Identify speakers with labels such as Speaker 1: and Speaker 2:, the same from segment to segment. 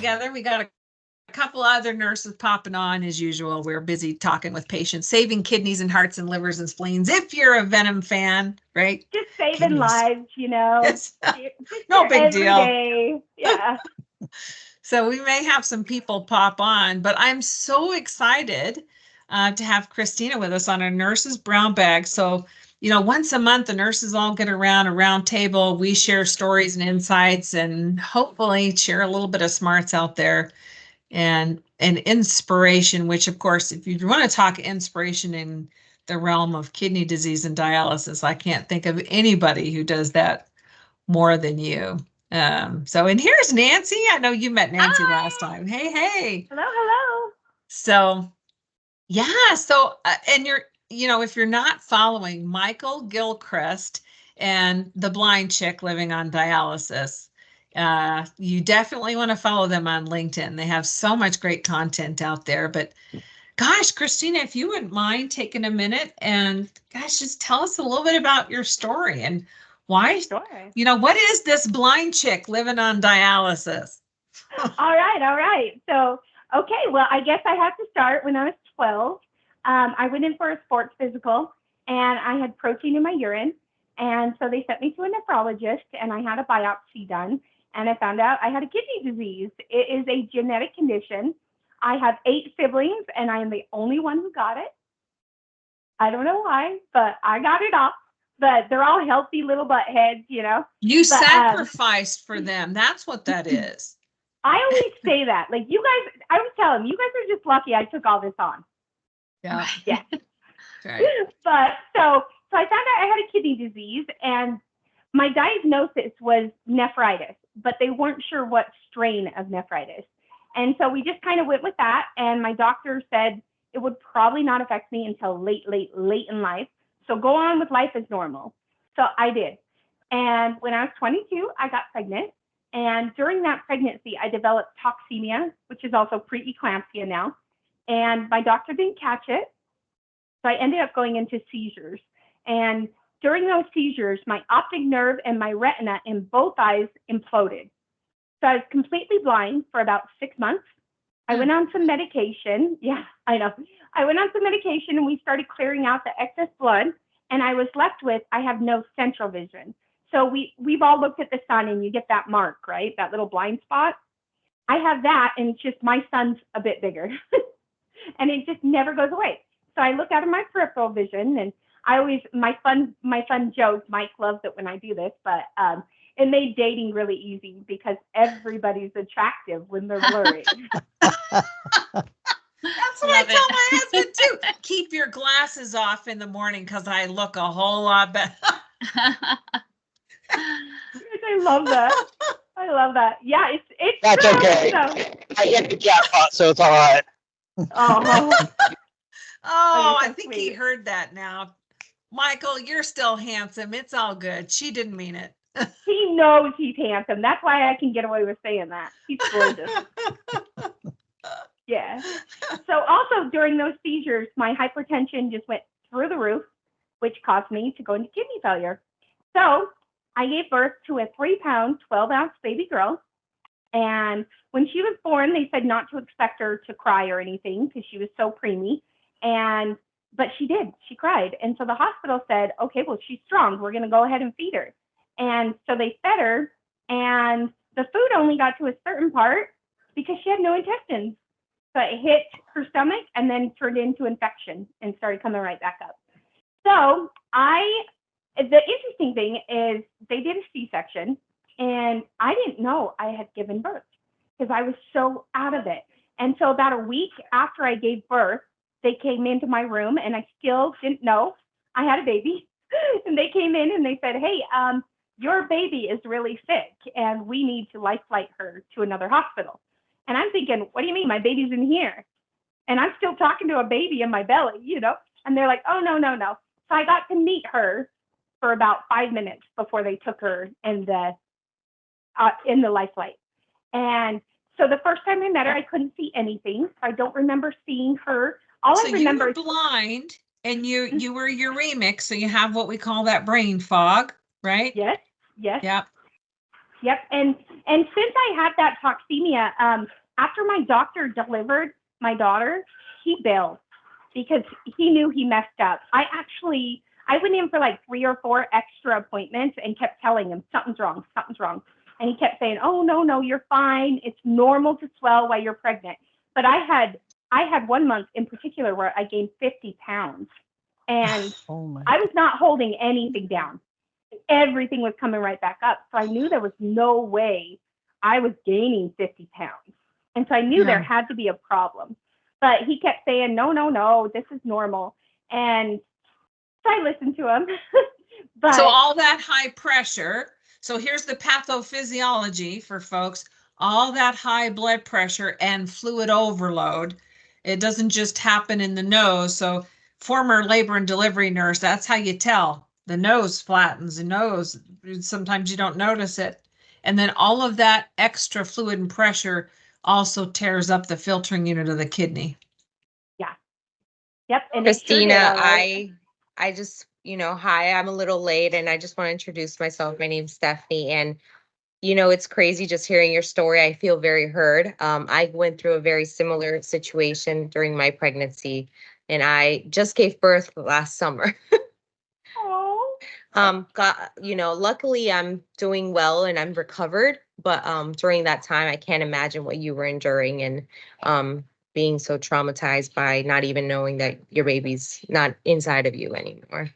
Speaker 1: together. We got a couple other nurses popping on as usual. We're busy talking with patients, saving kidneys and hearts and livers and spleens. If you're a Venom fan, right?
Speaker 2: Just saving
Speaker 1: Kidneys.
Speaker 2: lives, you know.
Speaker 1: It's
Speaker 2: Just
Speaker 1: no
Speaker 2: your
Speaker 1: big deal.
Speaker 2: everyday. Yeah.
Speaker 1: So we may have some people pop on, but I'm so excited to have Christina with us on our nurses brown bag. So, once a month, the nurses all get around a round table. We share stories and insights and hopefully share a little bit of smarts out there and inspiration, which of course, if you want to talk inspiration in the realm of kidney disease and dialysis, I can't think of anybody who does that more than you. And here's Nancy. I know you met Nancy last time. Hey.
Speaker 2: Hello.
Speaker 1: So, yeah. So, and if you're not following Michael Gilchrist and the blind chick living on dialysis, you definitely want to follow them on LinkedIn. They have so much great content out there. But gosh, Christina, if you wouldn't mind taking a minute and just tell us a little bit about your story and why,
Speaker 2: Sure.
Speaker 1: What is this blind chick living on dialysis?
Speaker 2: All right. So, okay, well, I guess I have to start when I was 12. I went in for a sports physical and I had protein in my urine. And so they sent me to a nephrologist and I had a biopsy done and I found out I had a kidney disease. It is a genetic condition. I have 8 siblings and I am the only one who got it. I don't know why, but I got it off. But they're all healthy little butt heads,
Speaker 1: You sacrificed for them. That's what that is.
Speaker 2: I always say that. Like you guys, I would tell them, you guys are just lucky I took all this on.
Speaker 1: Yeah.
Speaker 2: Yeah.
Speaker 1: Right.
Speaker 2: But so I found out I had a kidney disease and my diagnosis was nephritis, but they weren't sure what strain of nephritis. And so we just kind of went with that. And my doctor said it would probably not affect me until late in life. So go on with life as normal. So I did. And when I was 22, I got pregnant. And during that pregnancy, I developed toxemia, which is also preeclampsia now. And my doctor didn't catch it. So I ended up going into seizures. And during those seizures, my optic nerve and my retina in both eyes imploded. So I was completely blind for about 6 months. I went on some medication. Yeah, I know. I went on some medication and we started clearing out the excess blood. And I was left with, I have no central vision. So we've all looked at the sun and you get that mark, right? That little blind spot. I have that and it's just my sun's a bit bigger. And it just never goes away. So I look out of my peripheral vision and my fun joke, Mike loves it when I do this, but it made dating really easy because everybody's attractive when they're blurry.
Speaker 1: That's what I tell my husband too. Keep your glasses off in the morning because I look a whole lot better.
Speaker 2: I love that. Yeah, it's
Speaker 3: That's
Speaker 2: true,
Speaker 3: okay.
Speaker 2: So.
Speaker 3: I hit the jackpot, so it's all right.
Speaker 1: I think he heard that now. Michael, you're still handsome. It's all good. She didn't mean it.
Speaker 2: He knows he's handsome. That's why I can get away with saying that. He's gorgeous. Yeah. So also during those seizures, my hypertension just went through the roof, which caused me to go into kidney failure. So I gave birth to a 3-pound, 12-ounce baby girl. And when she was born, they said not to expect her to cry or anything because she was so preemie. But she did. She cried. And so the hospital said, okay, well, she's strong. We're going to go ahead and feed her. And so they fed her. And the food only got to a certain part because she had no intestines. So it hit her stomach and then turned into infection and started coming right back up. So the interesting thing is they did a C-section and I didn't know I had given birth because I was so out of it. And so about a week after I gave birth, they came into my room and I still didn't know I had a baby. And they came in and they said, hey, your baby is really sick and we need to life flight her to another hospital. And I'm thinking, what do you mean? My baby's in here. And I'm still talking to a baby in my belly, and they're like, oh, no. So I got to meet her for about 5 minutes before they took her in the life flight. And so the first time I met her, I couldn't see anything. I don't remember seeing her. All I remember
Speaker 1: you were blind and you were uremic. So you have what we call that brain fog, right?
Speaker 2: Yes.
Speaker 1: Yep.
Speaker 2: Yep. And since I had that toxemia, after my doctor delivered my daughter, he bailed because he knew he messed up. I went in for like 3 or 4 extra appointments and kept telling him something's wrong, something's wrong. And he kept saying, oh, no, you're fine. It's normal to swell while you're pregnant. But I had 1 month in particular where I gained 50 pounds and I was not holding anything down. Everything was coming right back up. So I knew there was no way I was gaining 50 pounds. And so I knew there had to be a problem. But he kept saying, no, this is normal. And so I listened to him. But
Speaker 1: so all that high pressure. So here's the pathophysiology for folks. All that high blood pressure and fluid overload, it doesn't just happen in the nose. So former labor and delivery nurse, that's how you tell. The nose flattens, the nose, sometimes you don't notice it. And then all of that extra fluid and pressure also tears up the filtering unit of the kidney.
Speaker 2: Yeah. Yep. And
Speaker 4: Christina, I just, hi, I'm a little late and I just want to introduce myself. My name's Stephanie. And, it's crazy just hearing your story. I feel very heard. I went through a very similar situation during my pregnancy and I just gave birth last summer. Luckily I'm doing well and I'm recovered, but during that time I can't imagine what you were enduring and being so traumatized by not even knowing that your baby's not inside of you anymore.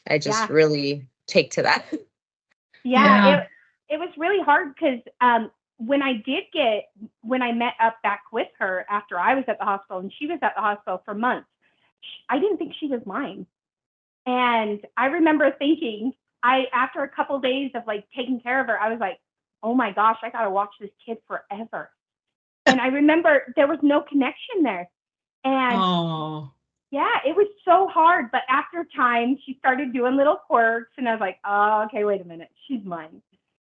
Speaker 4: I just really take to that.
Speaker 2: Yeah. It was really hard because when I met up back with her after I was at the hospital and she was at the hospital for months, I didn't think she was mine. And I remember thinking, after a couple of days of like taking care of her, I was like, oh my gosh, I got to watch this kid forever. And I remember there was no connection there. And yeah, it was so hard. But after time, she started doing little quirks and I was like, oh, okay, wait a minute. She's mine.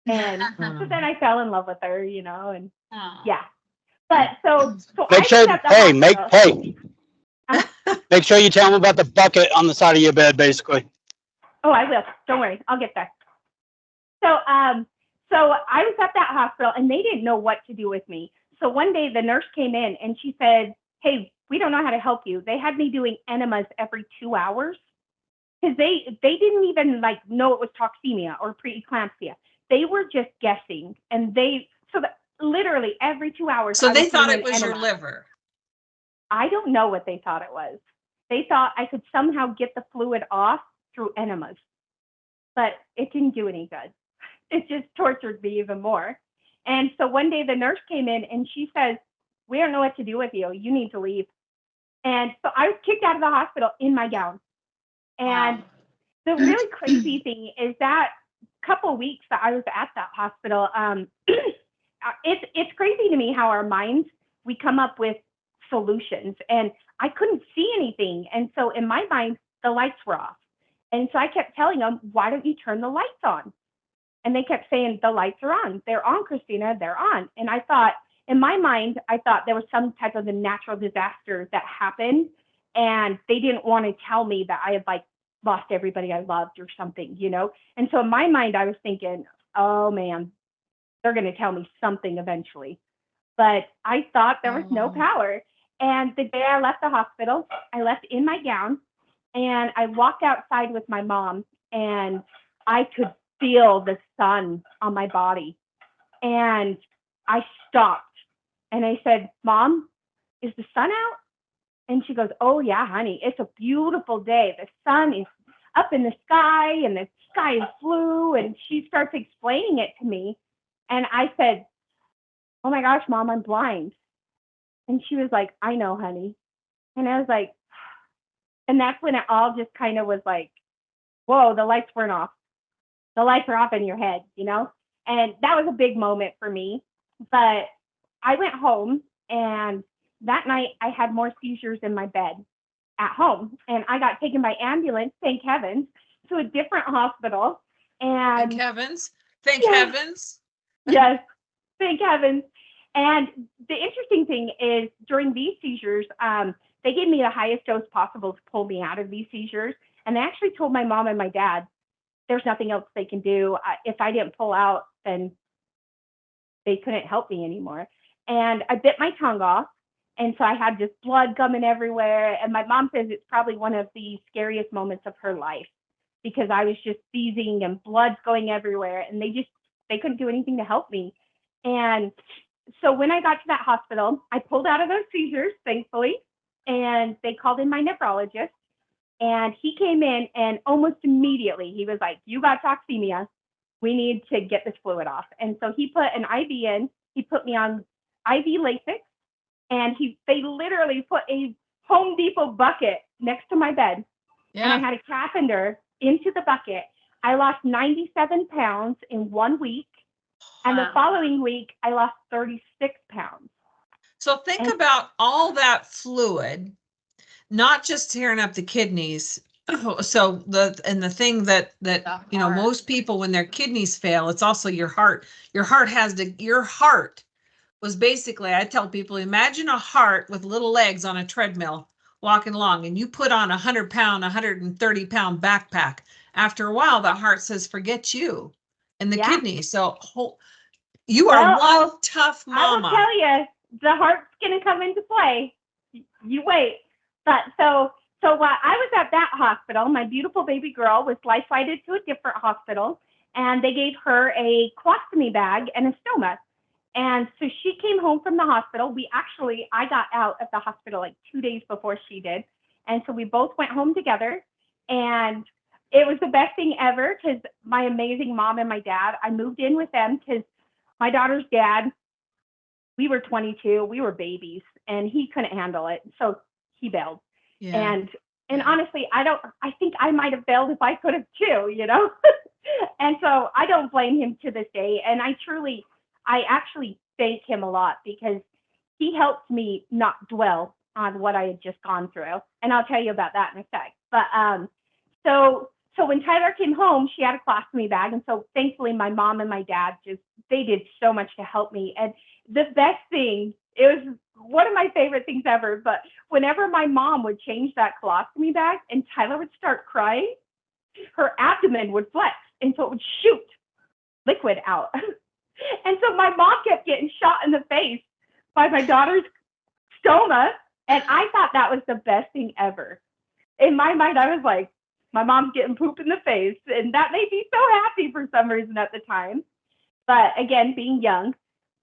Speaker 2: And so then I fell in love with her, and yeah. But so
Speaker 3: Make sure, make sure you tell them about the bucket on the side of your bed, basically.
Speaker 2: Oh, I will. Don't worry. I'll get there. So I was at that hospital and they didn't know what to do with me. So one day the nurse came in and she said, hey, we don't know how to help you. They had me doing enemas every 2 hours because they didn't even know it was toxemia or preeclampsia. They were just guessing. And literally every 2 hours.
Speaker 1: So they thought it was your liver.
Speaker 2: I don't know what they thought it was. They thought I could somehow get the fluid off through enemas, but it didn't do any good. It just tortured me even more. And so one day the nurse came in and she says, we don't know what to do with you. You need to leave. And so I was kicked out of the hospital in my gown. And the really crazy thing is that couple weeks that I was at that hospital, it's crazy to me how our minds, we come up with solutions. And I couldn't see anything. And so in my mind, the lights were off. And so I kept telling them, why don't you turn the lights on? And they kept saying, the lights are on. They're on, Christina, they're on. And I thought, in my mind, I thought there was some type of a natural disaster that happened. And they didn't want to tell me that I had lost everybody I loved or something, And so in my mind, I was thinking, oh man, they're going to tell me something eventually. But I thought there was no power. And the day I left the hospital, I left in my gown and I walked outside with my mom and I could feel the sun on my body. And I stopped and I said, Mom, is the sun out? And she goes, oh yeah, honey, it's a beautiful day. The sun is up in the sky and the sky is blue. And she starts explaining it to me. And I said, oh my gosh, Mom, I'm blind. And she was like, I know, honey. And I was like, and that's when it all just kind of was like, whoa, the lights weren't off. The lights are off in your head, And that was a big moment for me. But I went home and that night I had more seizures in my bed at home. And I got taken by ambulance, thank heavens, to a different hospital. And
Speaker 1: thank heavens. Thank heavens.
Speaker 2: Yes, thank heavens. And the interesting thing is during these seizures, they gave me the highest dose possible to pull me out of these seizures. And they actually told my mom and my dad, there's nothing else they can do. If I didn't pull out, then they couldn't help me anymore. And I bit my tongue off. And so I had just blood coming everywhere. And my mom says it's probably one of the scariest moments of her life because I was just seizing and blood's going everywhere. And they couldn't do anything to help me. And so when I got to that hospital, I pulled out of those seizures, thankfully, and they called in my nephrologist. And he came in and almost immediately he was like, you got toxemia. We need to get this fluid off. And so he put an IV in. He put me on IV Lasix. And they literally put a Home Depot bucket next to my bed.
Speaker 1: Yeah.
Speaker 2: And I had a catheter into the bucket. I lost 97 pounds in 1 week. And the following week, I lost 36 pounds.
Speaker 1: So think about all that fluid, not just tearing up the kidneys. So the thing that you know, most people when their kidneys fail, it's also your heart. Your heart was basically, I tell people, imagine a heart with little legs on a treadmill walking along, and you put on 100-pound, 130-pound backpack. After a while, the heart says, forget you and the kidney. So you are one tough mama.
Speaker 2: I will tell you, the heart's going to come into play. You wait. But so while I was at that hospital, my beautiful baby girl was life flighted to a different hospital, and they gave her a colostomy bag and a stoma. And so she came home from the hospital. I got out of the hospital like 2 days before she did. And so we both went home together. And it was the best thing ever because my amazing mom and my dad, I moved in with them because my daughter's dad, we were 22, we were babies, and he couldn't handle it. So he bailed.
Speaker 1: Yeah.
Speaker 2: And honestly, I think I might have bailed if I could have too, you know? And so I don't blame him to this day. And I actually thank him a lot because he helped me not dwell on what I had just gone through. And I'll tell you about that in a sec. But so when Tyler came home, she had a colostomy bag. And so thankfully my mom and my dad they did so much to help me. And the best thing, it was one of my favorite things ever, but whenever my mom would change that colostomy bag and Tyler would start crying, her abdomen would flex. And so it would shoot liquid out. And so my mom kept getting shot in the face by my daughter's stoma. And I thought that was the best thing ever. In my mind, I was like, my mom's getting poop in the face. And that made me so happy for some reason at the time. But again, being young.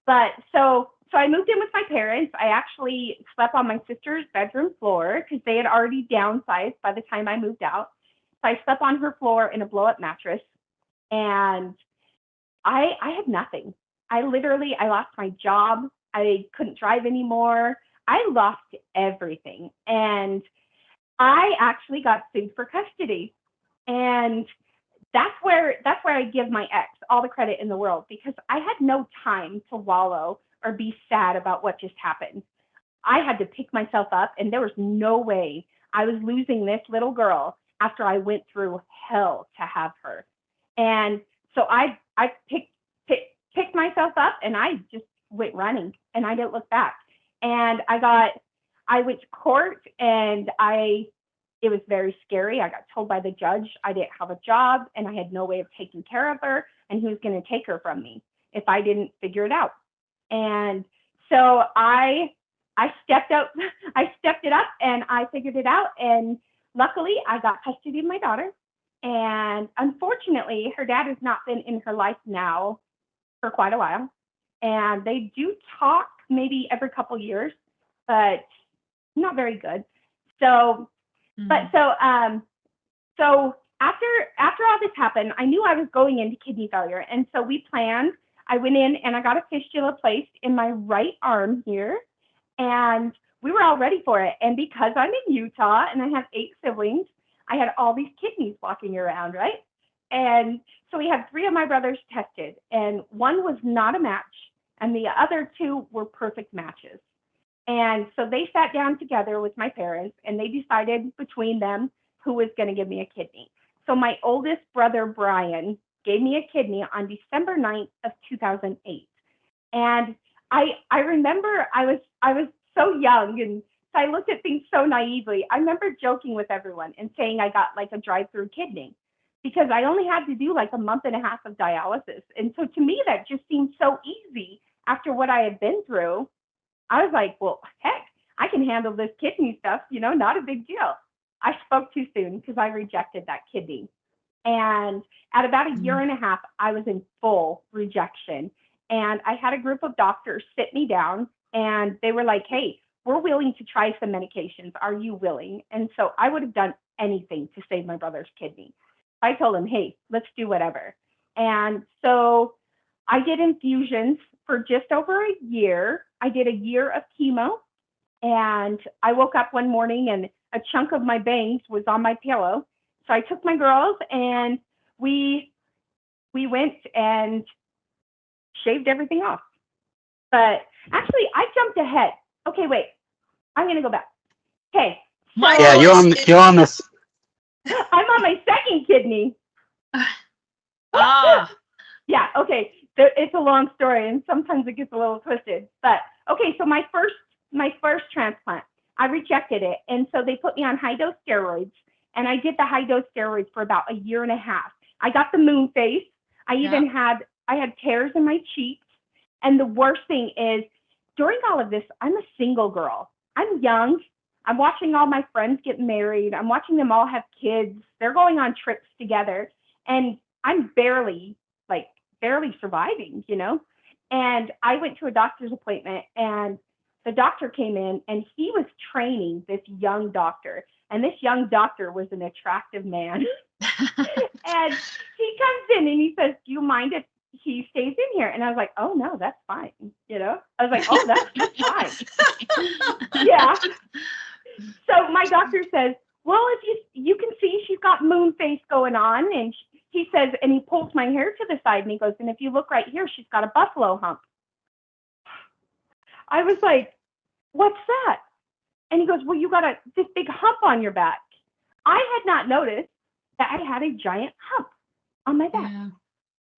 Speaker 2: But so I moved in with my parents. I actually slept on my sister's bedroom floor because they had already downsized by the time I moved out. So I slept on her floor in a blow-up mattress. And I had nothing. I lost my job. I couldn't drive anymore. I lost everything. And I actually got sued for custody. And that's where I give my ex all the credit in the world because I had no time to wallow or be sad about what just happened. I had to pick myself up, and there was no way I was losing this little girl after I went through hell to have her. And so I picked myself up and I just went running and I didn't look back. And I went to court and it was very scary. I got told by the judge I didn't have a job and I had no way of taking care of her and he was going to take her from me if I didn't figure it out. And so I stepped up, I stepped it up and I figured it out. And luckily I got custody of my daughter. And unfortunately, her dad has not been in her life now for quite a while. And they do talk maybe every couple years, but not very good. So, so after all this happened, I knew I was going into kidney failure. And so we planned, I went in and I got a fistula placed in my right arm here. And we were all ready for it. And because I'm in Utah and I have 8 siblings, I had all these kidneys walking around, right? And so we had 3 of my brothers tested, and 1 was not a match, and the other 2 were perfect matches. And so they sat down together with my parents, and they decided between them who was going to give me a kidney. So my oldest brother, Brian, gave me a kidney on December 9th of 2008. And I remember I was so young, and so I looked at things so naively. I remember joking with everyone and saying I got like a drive-through kidney because I only had to do like a month and a half of dialysis. And so to me, that just seemed so easy after what I had been through, I was like, well, heck, I can handle this kidney stuff, not a big deal. I spoke too soon because I rejected that kidney. And at about a year and a half, I was in full rejection. And I had a group of doctors sit me down and they were like, hey, we're willing to try some medications. Are you willing? And so I would have done anything to save my brother's kidney. I told him, hey, let's do whatever. And so I did infusions for just over a year. I did a year of chemo. And I woke up one morning and a chunk of my bangs was on my pillow. So I took my girls and we went and shaved everything off. But actually, I jumped ahead. Okay, wait. I'm going to go back. Okay. So
Speaker 3: Yeah, you're on this.
Speaker 2: I'm on my second kidney.
Speaker 1: Ah.
Speaker 2: Yeah, okay. It's a long story and sometimes it gets a little twisted. But okay, so my first transplant, I rejected it. And so they put me on high dose steroids. And I did the high dose steroids for about a year and a half. I got the moon face. I had tears in my cheeks. And the worst thing is, during all of this, I'm a single girl. I'm young. I'm watching all my friends get married. I'm watching them all have kids. They're going on trips together. And I'm barely surviving, And I went to a doctor's appointment and the doctor came in and he was training this young doctor. And this young doctor was an attractive man. And he comes in and he says, do you mind if he stays in here? And I was like, oh, no, that's fine. I was like, oh, that's fine. Yeah. So my doctor says, well, if you can see she's got moon face going on. And he says, and he pulls my hair to the side and he goes, and if you look right here, she's got a buffalo hump. I was like, what's that? And he goes, well, you got this big hump on your back. I had not noticed that I had a giant hump on my back.
Speaker 1: Yeah.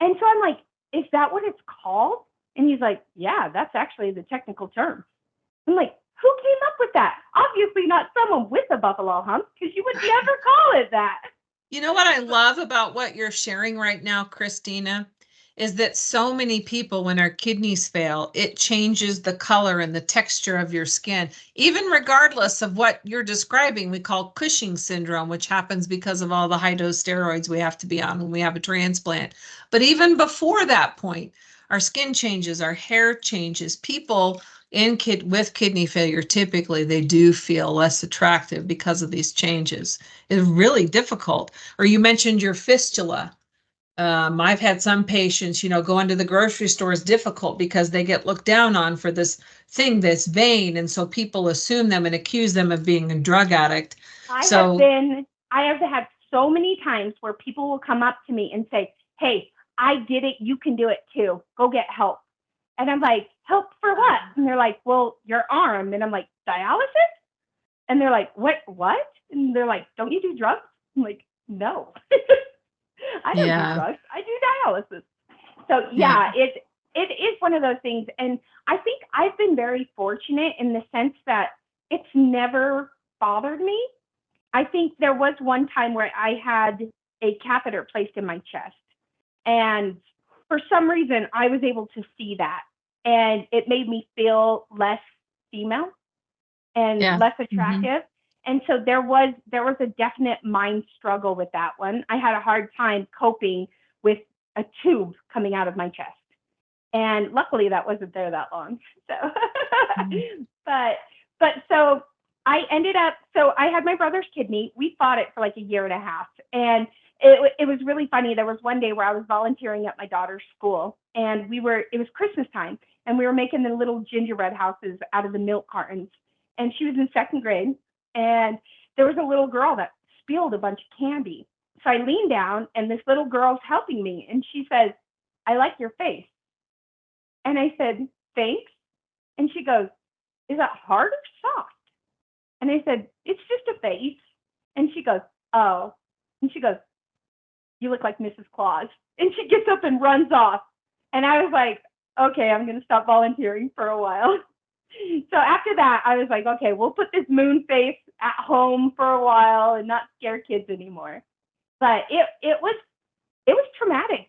Speaker 2: And so I'm like, is that what it's called? And he's like, yeah, that's actually the technical term. I'm like, who came up with that? Obviously not someone with a buffalo hump, because you would never call it that.
Speaker 1: You know what I love about what you're sharing right now, Christina, is that so many people, when our kidneys fail, it changes the color and the texture of your skin, even regardless of what you're describing. We call Cushing syndrome, which happens because of all the high dose steroids we have to be on when we have a transplant. But even before that point, our skin changes, our hair changes. People with kidney failure, typically they do feel less attractive because of these changes. It's really difficult. Or you mentioned your fistula. I've had some patients, going to the grocery store is difficult because they get looked down on for this thing, this vein. And so people assume them and accuse them of being a drug addict.
Speaker 2: I have had so many times where people will come up to me and say, hey, I did it. You can do it too. Go get help. And I'm like, help for what? And they're like, well, your arm. And I'm like, dialysis? And they're like, what? And they're like, don't you do drugs? I'm like, no. I don't do drugs. I do dialysis. So yeah, it is one of those things. And I think I've been very fortunate in the sense that it's never bothered me. I think there was one time where I had a catheter placed in my chest. And for some reason, I was able to see that. And it made me feel less female and less attractive. Mm-hmm. And so there was a definite mind struggle with that one. I had a hard time coping with a tube coming out of my chest. And luckily that wasn't there that long. So, but so I ended up, so I had my brother's kidney. We fought it for like a year and a half. And it was really funny. There was one day where I was volunteering at my daughter's school and it was Christmas time and we were making the little gingerbread houses out of the milk cartons. And she was in second grade. And there was a little girl that spilled a bunch of candy. So I leaned down and this little girl's helping me. And she says, I like your face. And I said, thanks. And she goes, is that hard or soft? And I said, it's just a face. And she goes, oh. And she goes, you look like Mrs. Claus. And she gets up and runs off. And I was like, okay, I'm going to stop volunteering for a while. So after that, I was like, okay, we'll put this moon face at home for a while and not scare kids anymore. But it was traumatic,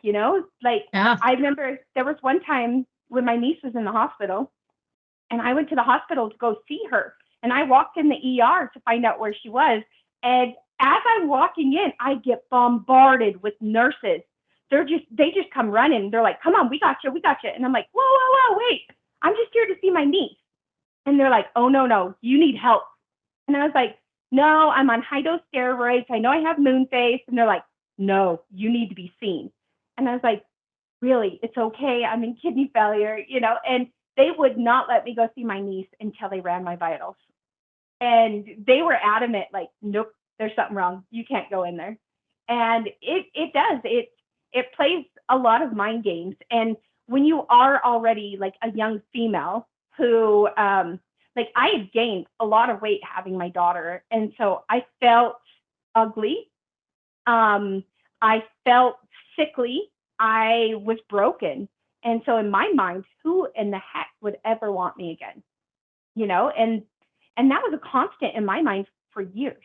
Speaker 2: Like I remember there was one time, when my niece was in the hospital, and I went to the hospital to go see her. And I walked in the ER to find out where she was. And as I'm walking in, I get bombarded with nurses. They just come running. They're like, come on, we got you, we got you. And I'm like, whoa, whoa, whoa, wait. I'm just here to see my niece. And they're like, oh, no, you need help. And I was like, no, I'm on high dose steroids. I know I have moon face. And they're like, no, you need to be seen. And I was like, really, it's okay. I'm in kidney failure, and they would not let me go see my niece until they ran my vitals. And they were adamant, like, nope, there's something wrong. You can't go in there. And it does. It plays a lot of mind games. And when you are already like a young female who, like I had gained a lot of weight having my daughter. And so I felt ugly. I felt sickly. I was broken. And so in my mind, who in the heck would ever want me again? And that was a constant in my mind for years.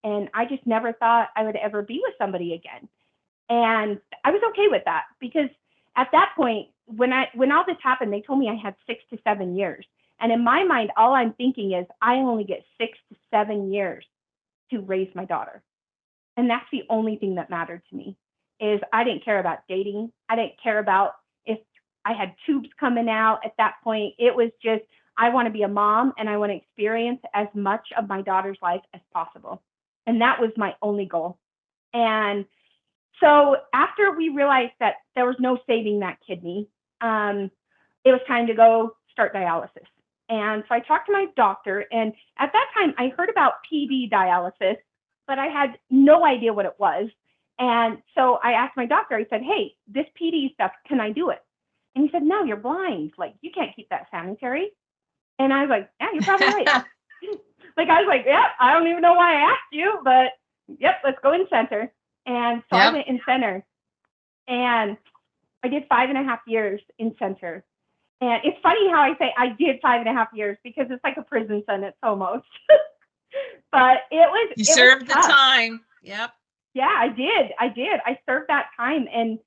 Speaker 2: And I just never thought I would ever be with somebody again. And I was okay with that because at that point, when all this happened, they told me I had 6 to 7 years. And in my mind, all I'm thinking is I only get 6 to 7 years to raise my daughter. And that's the only thing that mattered to me is I didn't care about dating. I didn't care about if I had tubes coming out at that point. It was just, I want to be a mom and I want to experience as much of my daughter's life as possible. And that was my only goal. And so after we realized that there was no saving that kidney, it was time to go start dialysis. And so I talked to my doctor, and at that time I heard about PD dialysis, but I had no idea what it was. And so I asked my doctor, I said, hey, this PD stuff, can I do it? And he said, no, you're blind. Like, you can't keep that sanitary. And I was like, yeah, you're probably right. I was like, yeah, I don't even know why I asked you, but yep, let's go in center. And so I went in center, and I did 5.5 years in center. And it's funny how I say I did 5.5 years because it's like a prison sentence almost. But
Speaker 1: you served the time. Yep.
Speaker 2: Yeah, I did. I served that time. And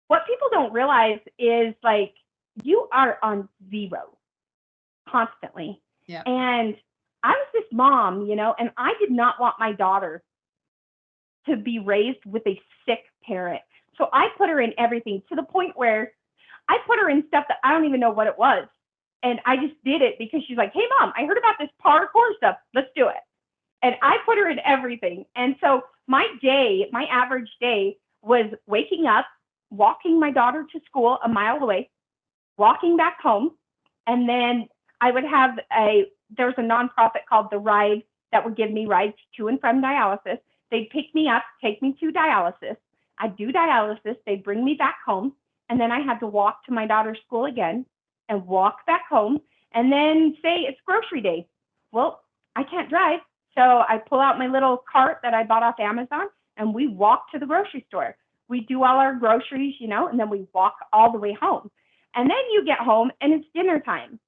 Speaker 2: what people don't realize is like you are on zero constantly.
Speaker 1: Yeah.
Speaker 2: And I was this mom, and I did not want my daughter to be raised with a sick parent. So I put her in everything to the point where I put her in stuff that I don't even know what it was. And I just did it because she's like, hey, mom, I heard about this parkour stuff. Let's do it. And I put her in everything. And so my average day was waking up, walking my daughter to school a mile away, walking back home. And then I would have there was a nonprofit called The Ride that would give me rides to and from dialysis. They'd pick me up, take me to dialysis. I'd do dialysis. They'd bring me back home. And then I had to walk to my daughter's school again and walk back home. And then say it's grocery day. Well, I can't drive. So I pull out my little cart that I bought off Amazon and we walk to the grocery store. We do all our groceries, and then we walk all the way home. And then you get home and it's dinner time.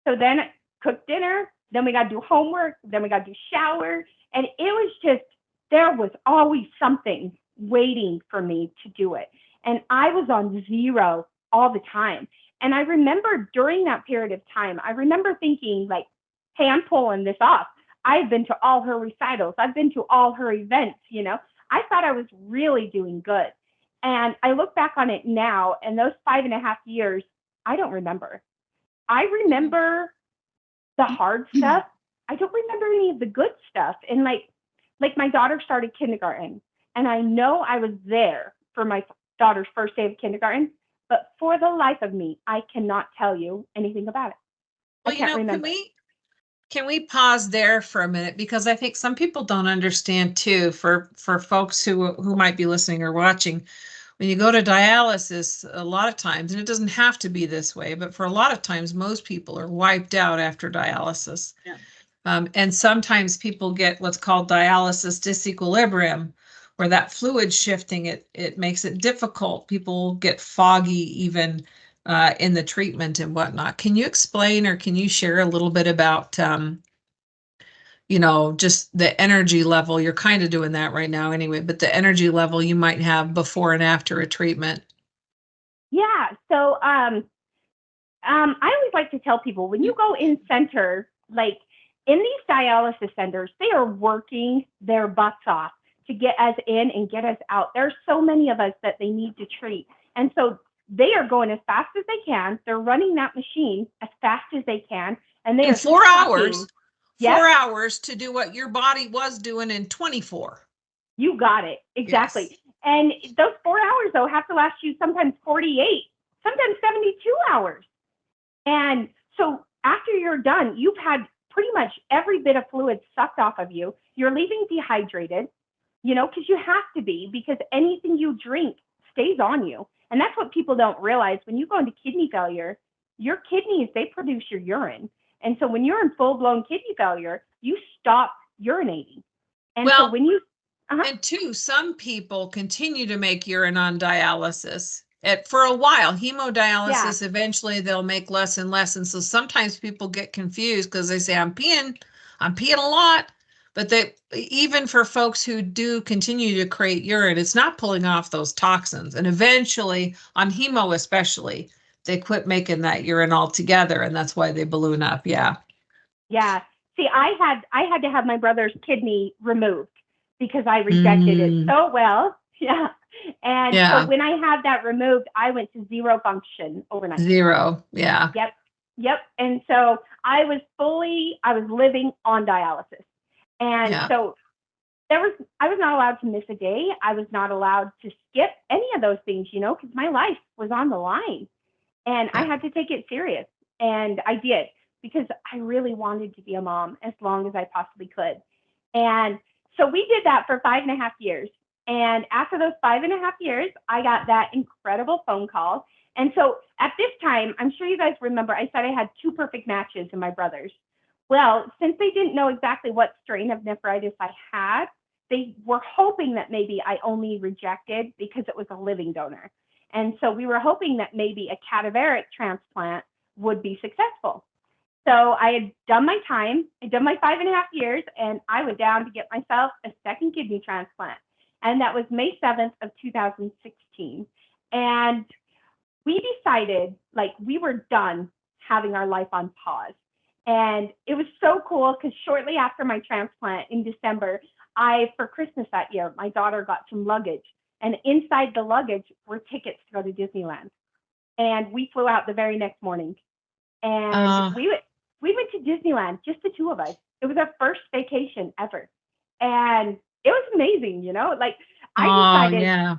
Speaker 2: So then cook dinner, then we got to do homework, then we got to do shower. And it was just, there was always something waiting for me to do it. And I was on zero all the time. And I remember during that period of time, I remember thinking like, hey, I'm pulling this off. I've been to all her recitals. I've been to all her events, I thought I was really doing good. And I look back on it now, and those 5.5 years, I don't remember. I remember the hard stuff. I don't remember any of the good stuff. And like my daughter started kindergarten, and I know I was there for my daughter's first day of kindergarten, but for the life of me, I cannot tell you anything about it.
Speaker 1: Well,
Speaker 2: I can't remember.
Speaker 1: Can we pause there for a minute? Because I think some people don't understand too, for folks who might be listening or watching, when you go to dialysis, a lot of times, and it doesn't have to be this way, but for a lot of times, most people are wiped out after dialysis.
Speaker 3: Yeah.
Speaker 1: And sometimes people get what's called dialysis disequilibrium, where that fluid shifting, it makes it difficult. People get foggy even in the treatment and whatnot. Can you explain, or can you share a little bit about, just the energy level? You're kind of doing that right now anyway, but the energy level you might have before and after a treatment.
Speaker 2: Yeah. So I always like to tell people when you go in center, like in these dialysis centers, they are working their butts off to get us in and get us out. There are so many of us that they need to treat. And so they are going as fast as they can. They're running that machine as fast as they can. And they
Speaker 1: In
Speaker 2: are
Speaker 1: 4 hours,
Speaker 2: sucking.
Speaker 1: 4 hours to do what your body was doing in 24.
Speaker 2: You got it. Exactly.
Speaker 1: Yes.
Speaker 2: And those 4 hours, though, have to last you sometimes 48, sometimes 72 hours. And so after you're done, you've had pretty much every bit of fluid sucked off of you. You're leaving dehydrated, because you have to be, because anything you drink stays on you. And that's what people don't realize. When you go into kidney failure, your kidneys, they produce your urine. And so when you're in full-blown kidney failure, you stop urinating. And so when you
Speaker 1: And two, some people continue to make urine on dialysis for a while. Hemodialysis, eventually they'll make less and less. And so sometimes people get confused because they say, I'm peeing a lot. But even for folks who do continue to create urine, it's not pulling off those toxins. And eventually, on hemo especially, they quit making that urine altogether. And that's why they balloon up. Yeah.
Speaker 2: Yeah. See, I had to have my brother's kidney removed because I rejected it so well. Yeah. And so when I had that removed, I went to zero function overnight.
Speaker 1: Zero. Yeah.
Speaker 2: Yep. And so I was living on dialysis. And so I was not allowed to miss a day. I was not allowed to skip any of those things, because my life was on the line and I had to take it serious. And I did, because I really wanted to be a mom as long as I possibly could. And so we did that for 5.5 years. And after those 5.5 years, I got that incredible phone call. And so at this time, I'm sure you guys remember, I said I had 2 perfect matches in my brothers. Well, since they didn't know exactly what strain of nephritis I had, they were hoping that maybe I only rejected because it was a living donor. And so we were hoping that maybe a cadaveric transplant would be successful. So I had done my time, I'd done my 5.5 years, and I went down to get myself a second kidney transplant. And that was May 7th of 2016. And we decided, we were done having our life on pause. And it was so cool because shortly after my transplant in December, for Christmas that year, my daughter got some luggage. And inside the luggage were tickets to go to Disneyland. And we flew out the very next morning. And we went to Disneyland, just the 2 of us. It was our first vacation ever. And it was amazing, I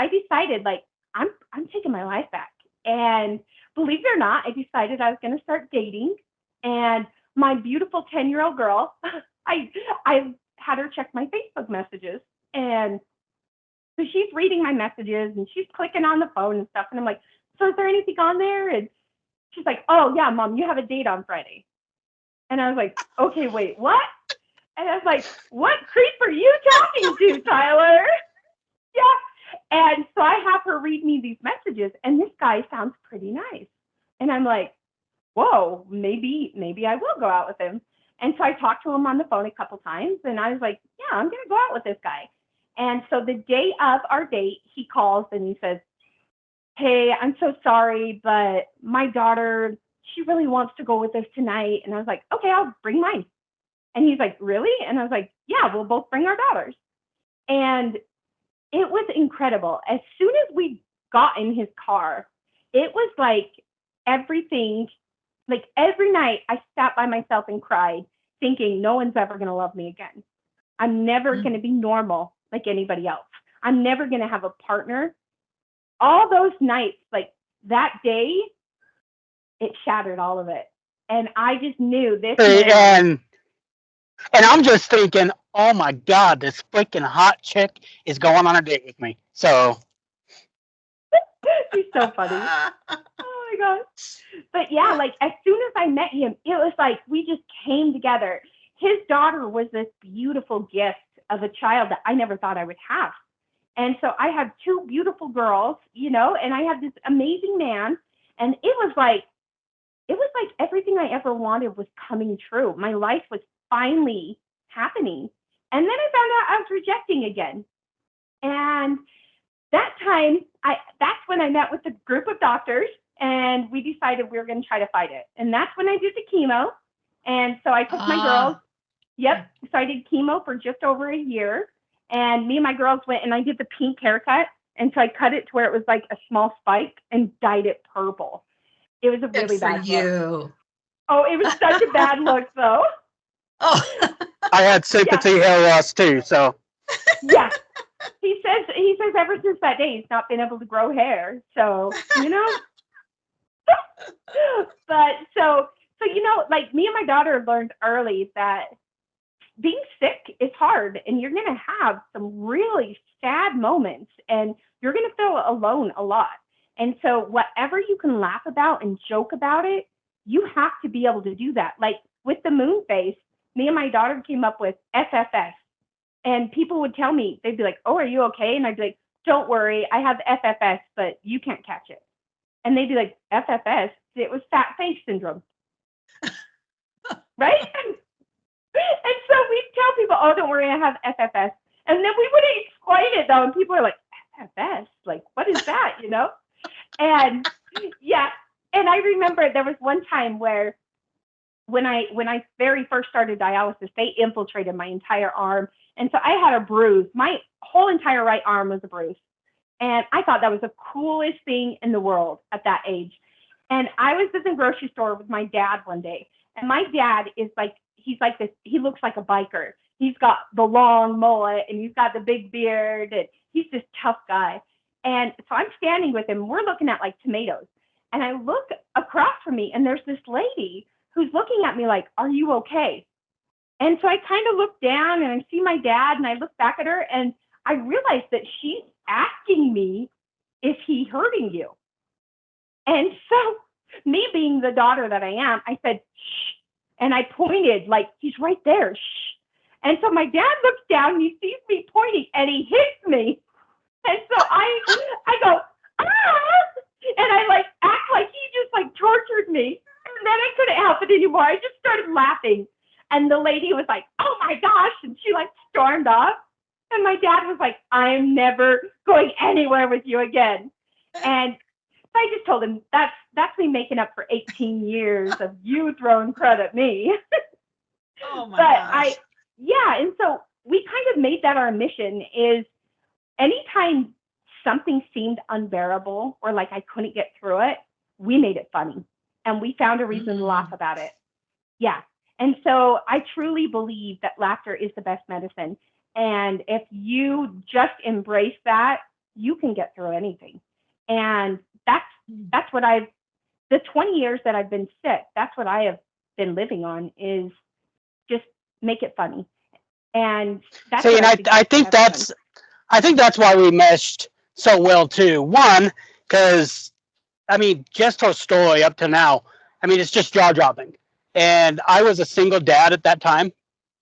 Speaker 2: decided I'm taking my life back. And believe it or not, I decided I was going to start dating. And my beautiful 10-year-old girl, I had her check my Facebook messages. And so she's reading my messages and she's clicking on the phone and stuff. And I'm like, so is there anything on there? And she's like, oh, yeah, Mom, you have a date on Friday. And I was like, okay, wait, what? And I was like, what creep are you talking to, Tyler? Yeah. And so I have her read me these messages, and this guy sounds pretty nice. And I'm like, whoa, maybe I will go out with him. And so I talked to him on the phone a couple times, and I was like, yeah, I'm going to go out with this guy. And so the day of our date, he calls and he says, hey, I'm so sorry, but my daughter, she really wants to go with us tonight. And I was like, okay, I'll bring mine. And he's like, really? And I was like, yeah, we'll both bring our daughters. And it was incredible. As soon as we got in his car, it was like everything, like every night I sat by myself and cried, thinking no one's ever going to love me again. I'm never going to be normal like anybody else. I'm never going to have a partner. All those nights, like that day, it shattered all of it. And I just knew this man.
Speaker 3: And I'm just thinking, oh my God, this freaking hot chick is going on a date with me. So
Speaker 2: He's so funny. Oh my gosh. But yeah, like as soon as I met him, it was like we just came together. His daughter was this beautiful gift of a child that I never thought I would have. And so I had 2 beautiful girls, and I had this amazing man. And it was like everything I ever wanted was coming true. My life was finally happening. And then I found out I was rejecting again. And that time, that's when I met with a group of doctors, and we decided we were going to try to fight it. And that's when I did the chemo. And so I took my girls. Yep. So I did chemo for just over a year. And me and my girls went and I did the pink haircut. And so I cut it to where it was like a small spike and dyed it purple. It was a really bad look. Oh, it was such a bad look, though.
Speaker 1: Oh.
Speaker 3: I had sympathy hair loss too, so.
Speaker 2: Yeah. He says ever since that day, he's not been able to grow hair. So, you know. But so, you know, like me and my daughter learned early that being sick is hard and you're going to have some really sad moments and you're going to feel alone a lot. And so whatever you can laugh about and joke about it, you have to be able to do that. Like with the moon phase, me and my daughter came up with FFS. And people would tell me, they'd be like, oh, are you okay? And I'd be like, don't worry, I have FFS, but you can't catch it. And they'd be like, FFS? It was fat face syndrome. Right? And so we'd tell people, oh, don't worry, I have FFS. And then we wouldn't explain it, though. And people are like, FFS? Like, what is that, you know? And, yeah. And I remember there was one time where when I very first started dialysis, they infiltrated my entire arm. And so I had a bruise. My whole entire right arm was a bruise. And I thought that was the coolest thing in the world at that age. And I was at the grocery store with my dad one day. And my dad is like, he's like this, he looks like a biker. He's got the long mullet and he's got the big beard and he's this tough guy. And so I'm standing with him. We're looking at like tomatoes. And I look across from me and there's this lady who's looking at me like, are you okay? And so I kind of look down and I see my dad and I look back at her and I realize that she's asking me, is he hurting you? And so me being the daughter that I am, I said, shh. And I pointed like, he's right there. Shh. And so my dad looks down and he sees me pointing and he hits me. And so I go, ah! And I like act like he just like tortured me. And then I couldn't help it anymore. I just started laughing. And the lady was like, oh my gosh. And she like stormed off. And my dad was like, I'm never going anywhere with you again. And I just told him, that's me making up for 18 years of you throwing crud at me.
Speaker 1: Oh my gosh.
Speaker 2: And so we kind of made that our mission is anytime something seemed unbearable or like I couldn't get through it, we made it funny. And we found a reason to laugh about it. Yeah. And so I truly believe that laughter is the best medicine. And if you just embrace that, you can get through anything. And that's what the 20 years that I've been sick, that's what I have been living on is just make it funny. And that's
Speaker 3: see, and I think that's why we meshed so well too. One, because I mean, just her story up to now, I mean, it's just jaw dropping. And I was a single dad at that time,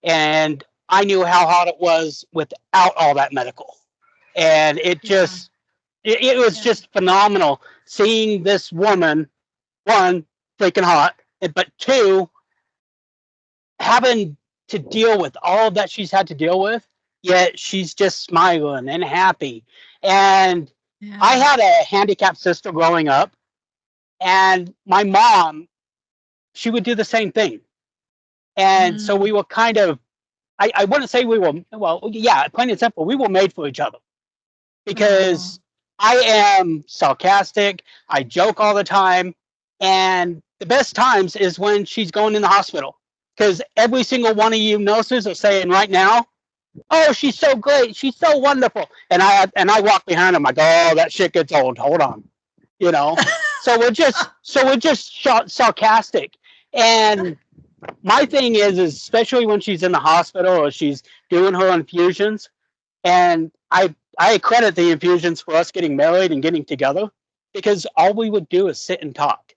Speaker 3: and I knew how hard it was without all that medical. And it just, it was just phenomenal seeing this woman, one, freaking hot, but two, having to deal with all that she's had to deal with, yet she's just smiling and happy. And I had a handicapped sister growing up, and my mom, she would do the same thing. And so we were kind of, I wouldn't say we were, well, yeah, plain and simple, we were made for each other. Because I am sarcastic, I joke all the time, and the best times is when she's going in the hospital. Because every single one of you nurses are saying right now, oh, she's so great, she's so wonderful. And I walk behind them like, oh, that shit gets old, hold on. You know? so we're just sarcastic. And my thing is especially when she's in the hospital or she's doing her infusions, and I credit the infusions for us getting married and getting together, because all we would do is sit and talk.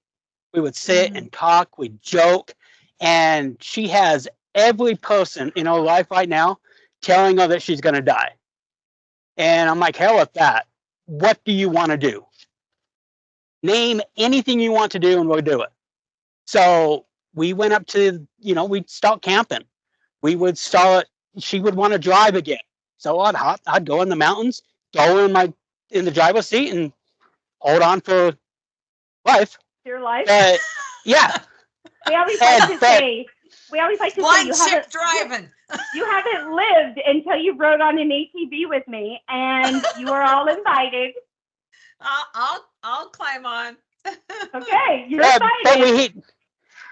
Speaker 3: We would sit and talk, we'd joke, and she has every person in her life right now telling her that she's going to die. And I'm like, hell with that. What do you want to do? Name anything you want to do and we'll do it. So we went up to, we'd start camping. We would start, she would want to drive again. So I'd go in the mountains, go in the driver's seat and hold on for life.
Speaker 2: Your life.
Speaker 3: But yeah,
Speaker 2: We always like to say
Speaker 1: blind ship driving.
Speaker 2: You haven't lived until you rode on an ATV with me, and you are all invited.
Speaker 1: I'll climb on.
Speaker 2: Okay, you're invited.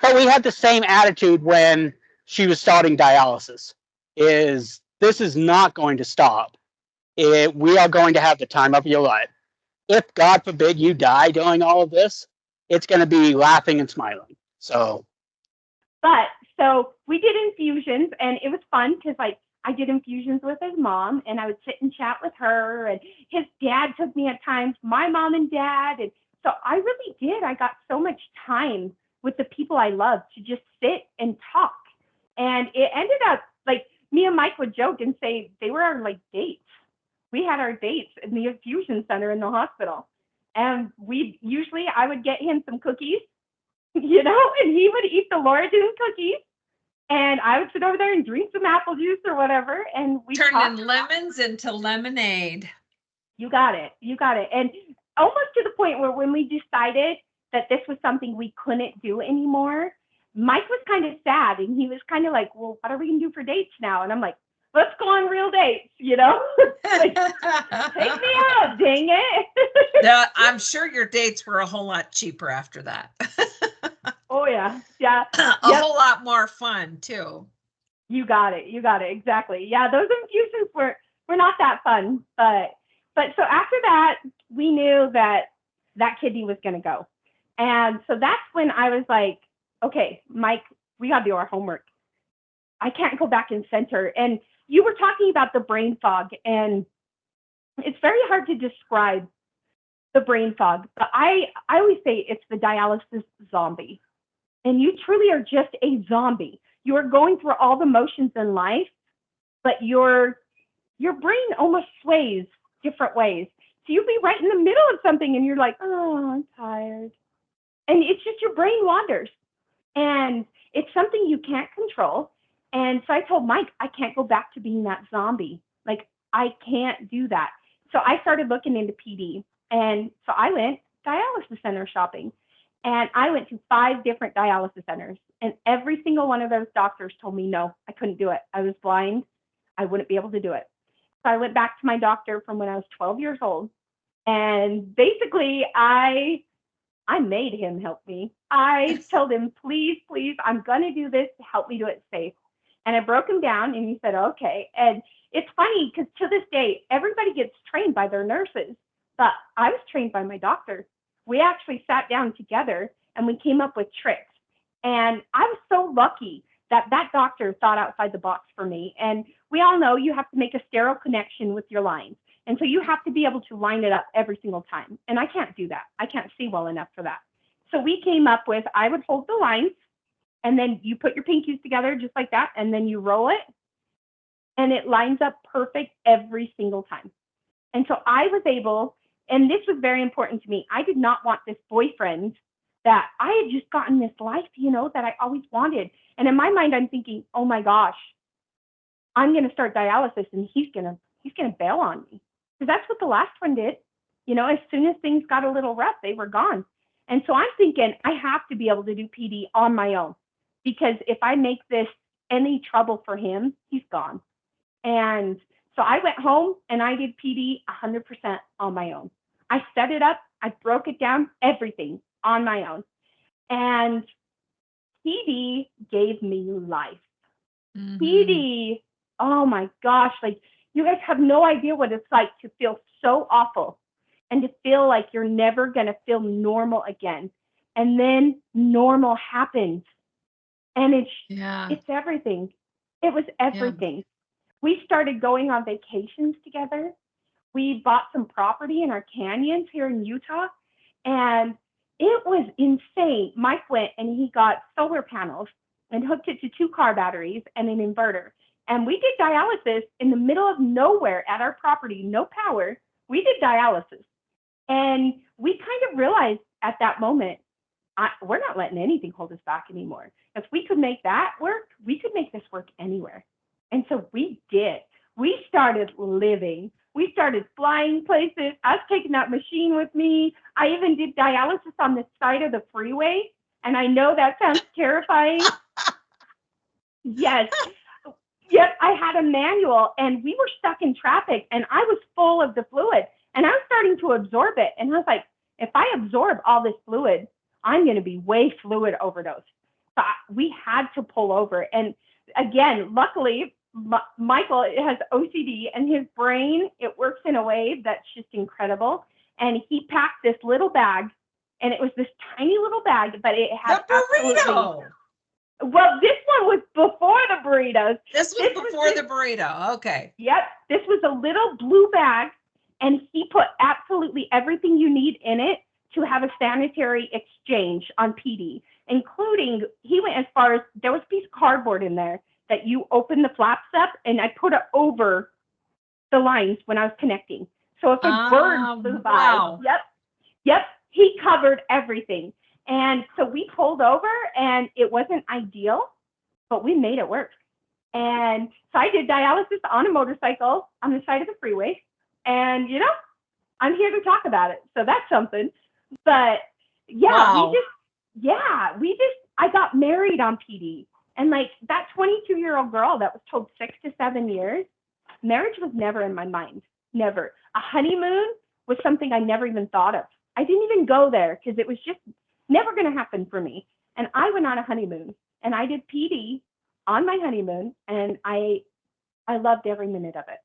Speaker 3: But we had the same attitude when she was starting dialysis. This is not going to stop. We are going to have the time of your life. If God forbid you die doing all of this, it's going to be laughing and smiling. So
Speaker 2: we did infusions, and it was fun because I did infusions with his mom, and I would sit and chat with her, and his dad took me at times, my mom and dad, and so I really did. I got so much time with the people I love to just sit and talk, and it ended up like me and Mike would joke and say they were our dates. We had our dates in the infusion center in the hospital, and I would get him some cookies, and he would eat the Lauradoon cookies. And I would sit over there and drink some apple juice or whatever, and we
Speaker 1: turning lemons into lemonade.
Speaker 2: You got it. And almost to the point where when we decided that this was something we couldn't do anymore, Mike was kind of sad, and he was kind of like, well, what are we going to do for dates now? And I'm like, let's go on real dates, take me out, dang it.
Speaker 1: Yeah, I'm sure your dates were a whole lot cheaper after that.
Speaker 2: Oh, yeah.
Speaker 1: A whole lot more fun, too.
Speaker 2: You got it. Exactly. Yeah, those infusions were not that fun. But so after that, we knew that kidney was going to go. And so that's when I was like, okay, Mike, we got to do our homework. I can't go back in center. And you were talking about the brain fog, and it's very hard to describe the brain fog. But I always say it's the dialysis zombie. And you truly are just a zombie. You are going through all the motions in life, but your brain almost sways different ways. So you'll be right in the middle of something and you're like, oh, I'm tired. And it's just your brain wanders. And it's something you can't control. And so I told Mike, I can't go back to being that zombie. I can't do that. So I started looking into PD. And so I went dialysis center shopping. And I went to 5 different dialysis centers, and every single one of those doctors told me, no, I couldn't do it. I was blind. I wouldn't be able to do it. So I went back to my doctor from when I was 12 years old. And basically, I made him help me. I told him, please, I'm going to do this. Help me do it safe. And I broke him down, and he said, okay. And it's funny because to this day, everybody gets trained by their nurses, but I was trained by my doctor. We actually sat down together and we came up with tricks. And I was so lucky that doctor thought outside the box for me. And we all know you have to make a sterile connection with your lines. And so you have to be able to line it up every single time. And I can't do that. I can't see well enough for that. So we came up with, I would hold the lines, and then you put your pinkies together just like that, and then you roll it, and it lines up perfect every single time. And so I was able, and this was very important to me, I did not want this boyfriend that I had just gotten this life, that I always wanted. And in my mind, I'm thinking, oh my gosh, I'm going to start dialysis and he's going to bail on me. Because that's what the last one did. As soon as things got a little rough, they were gone. And so I'm thinking I have to be able to do PD on my own, because if I make this any trouble for him, he's gone. And so I went home and I did PD 100% on my own. I set it up, I broke it down, everything on my own. And PD gave me life. Mm-hmm. PD, oh my gosh, you guys have no idea what it's like to feel so awful and to feel like you're never going to feel normal again. And then normal happens. And it's everything. It was everything. Yeah. We started going on vacations together. We bought some property in our canyons here in Utah, and it was insane. Mike went and he got solar panels and hooked it to 2 car batteries and an inverter. And we did dialysis in the middle of nowhere at our property, no power. We did dialysis. And we kind of realized at that moment, we're not letting anything hold us back anymore. If we could make that work, we could make this work anywhere. And so we did. We started living. We started flying places. I was taking that machine with me. I even did dialysis on the side of the freeway. And I know that sounds terrifying. Yes. Yep, I had a manual and we were stuck in traffic and I was full of the fluid and I was starting to absorb it. And I was like, if I absorb all this fluid, I'm going to be way fluid overdose. So we had to pull over. And again, luckily, Michael has OCD and his brain, it works in a way that's just incredible. And he packed this little bag and it was this tiny little bag, but it had
Speaker 1: the burrito.
Speaker 2: Absolutely, well, this one was before the burritos.
Speaker 1: This was before the burrito. Okay.
Speaker 2: Yep. This was a little blue bag, and he put absolutely everything you need in it to have a sanitary exchange on PD, including, he went as far as, there was a piece of cardboard in there that you open the flaps up, and I put it over the lines when I was connecting. So if a bird flew by, yep, he covered everything. And so we pulled over and it wasn't ideal, but we made it work. And so I did dialysis on a motorcycle on the side of the freeway. And, you know, I'm here to talk about it. So that's something. But yeah, I got married on PD. And like that 22-year-old girl that was told 6 to 7 years, marriage was never in my mind. Never. A honeymoon was something I never even thought of. I didn't even go there because it was just never going to happen for me. And I went on a honeymoon and I did PD on my honeymoon and I loved every minute of it.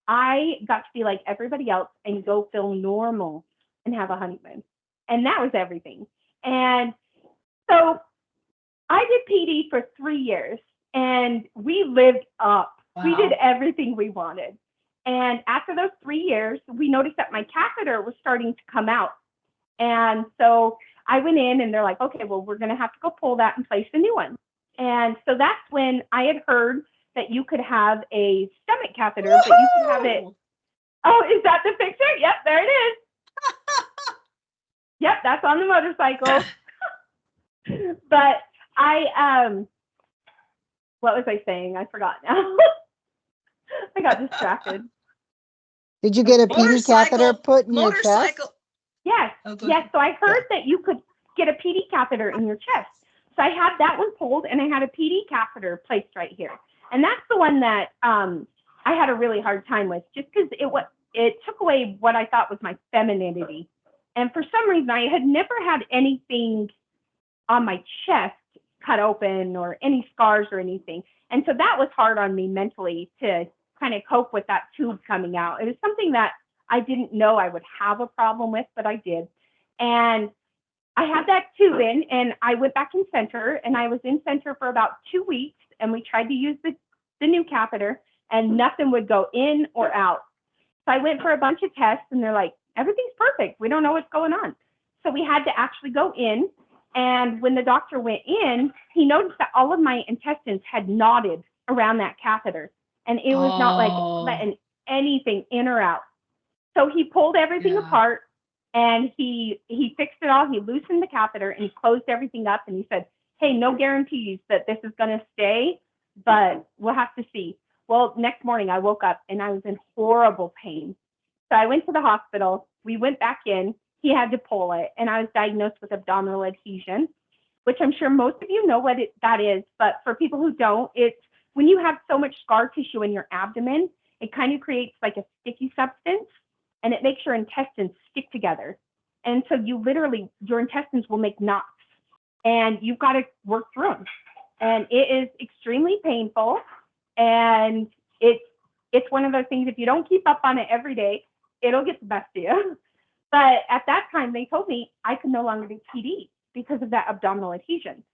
Speaker 2: I got to be like everybody else and go feel normal and have a honeymoon. And that was everything. And so I did PD for 3 years and we lived up. Wow. We did everything we wanted. And after those 3 years, we noticed that my catheter was starting to come out. And so I went in and they're like, okay, well, we're going to have to go pull that and place a new one. And so that's when I had heard that you could have a stomach catheter, but you could have it. Oh, is that the picture? Yep, there it is. Yep, that's on the motorcycle. But what was I saying? I forgot now. I got distracted.
Speaker 5: Did you get a PD catheter put in your chest?
Speaker 2: Yes. Yes. So I heard that you could get a PD catheter in your chest. So I had that one pulled and I had a PD catheter placed right here. And that's the one that I had a really hard time with just because it took away what I thought was my femininity. And for some reason, I had never had anything on my chest cut open or any scars or anything. And so that was hard on me mentally to kind of cope with that tube coming out. It was something that I didn't know I would have a problem with, but I did. And I had that tube in and I went back in center and I was in center for about 2 weeks and we tried to use the new catheter and nothing would go in or out. So I went for a bunch of tests and they're like, everything's perfect. We don't know what's going on. So we had to actually go in. And when the doctor went in, he noticed that all of my intestines had knotted around that catheter. And it was not like letting anything in or out. So he pulled everything apart and he fixed it all. He loosened the catheter and he closed everything up. And he said, hey, no guarantees that this is going to stay, but we'll have to see. Well, next morning I woke up and I was in horrible pain. So I went to the hospital. We went back in. He had to pull it. And I was diagnosed with abdominal adhesion, which I'm sure most of you know what that is. But for people who don't, it's when you have so much scar tissue in your abdomen, it kind of creates like a sticky substance and it makes your intestines stick together. And so your intestines will make knots and you've got to work through them. And it is extremely painful. And it's one of those things, if you don't keep up on it every day, it'll get the best of you. But at that time, they told me I could no longer do PD because of that abdominal adhesion.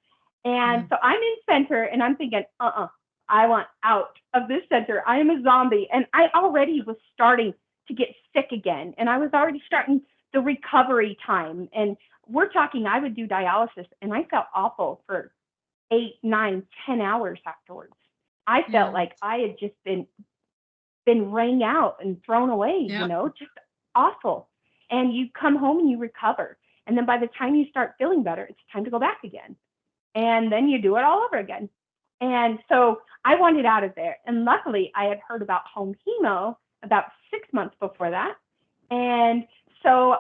Speaker 2: And so I'm in center and I'm thinking, I want out of this center. I am a zombie. And I already was starting to get sick again. And I was already starting the recovery time. And we're talking, I would do dialysis and I felt awful for 8, 9, 10 hours afterwards. I felt like I had just been wrung out and thrown away, just awful. And you come home and you recover. And then by the time you start feeling better, it's time to go back again. And then you do it all over again. And so I wanted out of there. And luckily I had heard about home hemo about 6 months before that. And so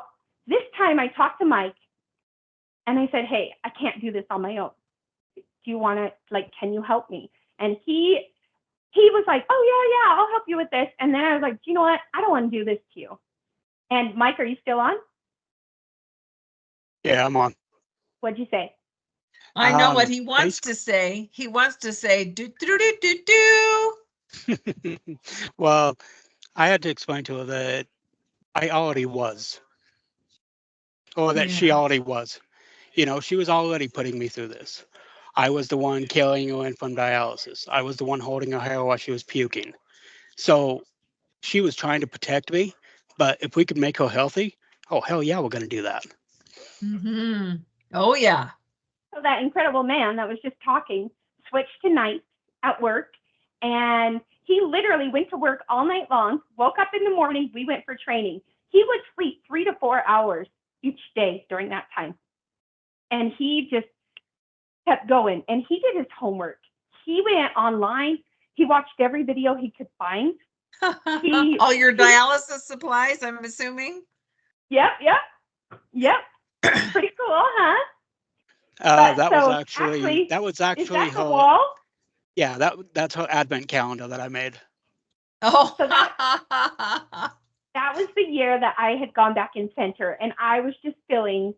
Speaker 2: this time I talked to Mike and I said, hey, I can't do this on my own. Do you want to, like, can you help me? And he was like, oh, yeah, I'll help you with this. And then I was like, you know what? I don't want to do this to you. And Mike, are you still on?
Speaker 3: Yeah, I'm on.
Speaker 2: What'd you say?
Speaker 1: I know what he wants to say. He wants to say, do, do, do, do, do.
Speaker 3: Well, I had to explain to her that I already was, or that she already was. You know, she was already putting me through this. I was the one carrying her in from dialysis. I was the one holding her hair while she was puking. So she was trying to protect me, but if we could make her healthy, oh, hell yeah, we're going to do that.
Speaker 1: Mm-hmm. Oh, yeah.
Speaker 2: So that incredible man that was just talking switched to nights at work, and he literally went to work all night long, woke up in the morning, we went for training. He would sleep 3 to 4 hours each day during that time. And he just kept going, and he did his homework. He went online. He watched every video he could find.
Speaker 1: All your dialysis supplies, I'm assuming?
Speaker 2: Yep. Pretty cool, huh?
Speaker 3: That
Speaker 2: so
Speaker 3: was actually
Speaker 2: is that
Speaker 3: her
Speaker 2: the wall?
Speaker 3: Yeah, that's her advent calendar that I made.
Speaker 2: Oh, so that was the year that I had gone back in center, and I was just feeling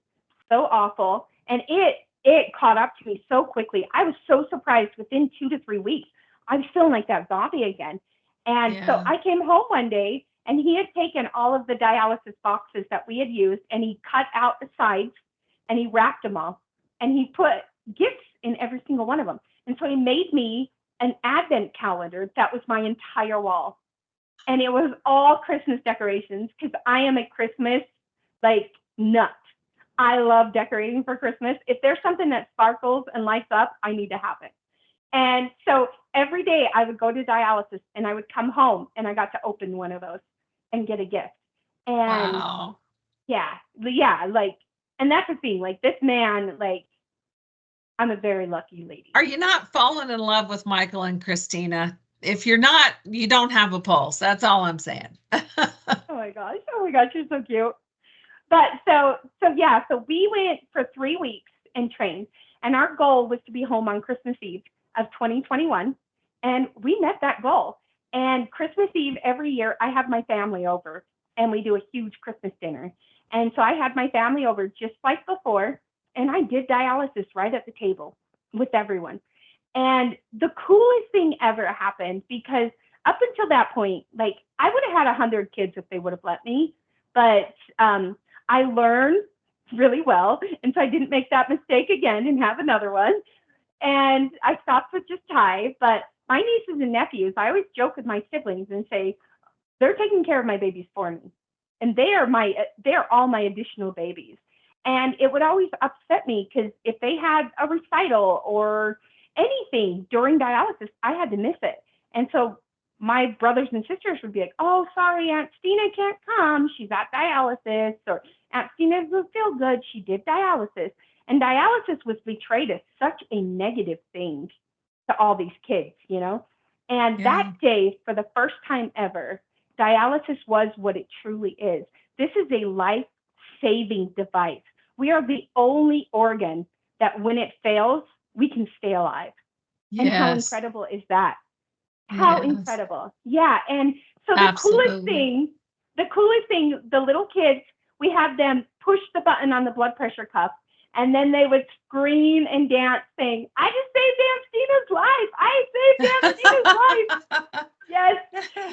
Speaker 2: so awful, and it caught up to me so quickly. I was so surprised. Within 2 to 3 weeks, I was feeling like that zombie again. And so I came home one day, and he had taken all of the dialysis boxes that we had used, and he cut out the sides, and he wrapped them all, and he put gifts in every single one of them. And so he made me an advent calendar that was my entire wall. And it was all Christmas decorations, because I am a Christmas like nut. I love decorating for Christmas. If there's something that sparkles and lights up, I need to have it. And so every day I would go to dialysis, and I would come home, and I got to open one of those and get a gift. And
Speaker 1: wow.
Speaker 2: yeah, like, and that's the thing, like, this man, like, I'm a very lucky lady.
Speaker 1: Are you not falling in love with Michael and Christina? If you're not, you don't have a pulse. That's all I'm saying.
Speaker 2: Oh my gosh, you're so cute. But so we went for 3 weeks and trained, and our goal was to be home on Christmas Eve of 2021, and we met that goal. And Christmas Eve every year, I have my family over, and we do a huge Christmas dinner. And so I had my family over just like before, and I did dialysis right at the table with everyone. And the coolest thing ever happened, because up until that point, like, I would have had 100 kids if they would have let me, but I learned really well, and so I didn't make that mistake again and have another one. And I stopped with just Ty, but my nieces and nephews, I always joke with my siblings and say, they're taking care of my babies for me. And they're all my additional babies. And it would always upset me, because if they had a recital or anything during dialysis, I had to miss it. And so my brothers and sisters would be like, oh, sorry, Aunt Stina can't come. She's at dialysis. Or Aunt Stina doesn't feel good. She did dialysis. And dialysis was portrayed as such a negative thing to all these kids, you know? And that day, for the first time ever, dialysis was what it truly is. This is a life-saving device. We are the only organ that when it fails, we can stay alive. Yes. And how incredible is that? How incredible. Yeah. And so the coolest thing, the little kids, we have them push the button on the blood pressure cuff, and then they would scream and dance saying, I just saved Aunt Stina's life. I saved Aunt Stina's life. Yes.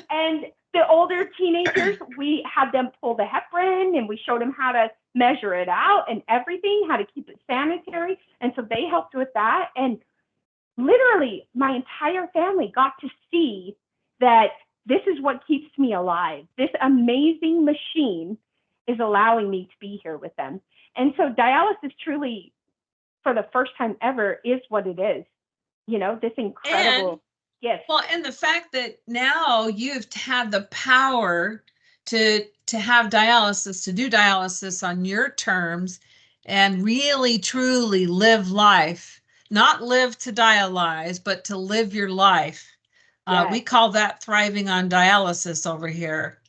Speaker 2: And the older teenagers, we had them pull the heparin, and we showed them how to measure it out and everything, how to keep it sanitary. And so they helped with that. And literally my entire family got to see that this is what keeps me alive. This amazing machine is allowing me to be here with them. And so dialysis truly, for the first time ever, is what it is. You know, this incredible gift.
Speaker 1: Well, and the fact that now you've had the power to have dialysis, to do dialysis on your terms, and really truly live life, not live to dialyze, but to live your life. We call that thriving on dialysis over here.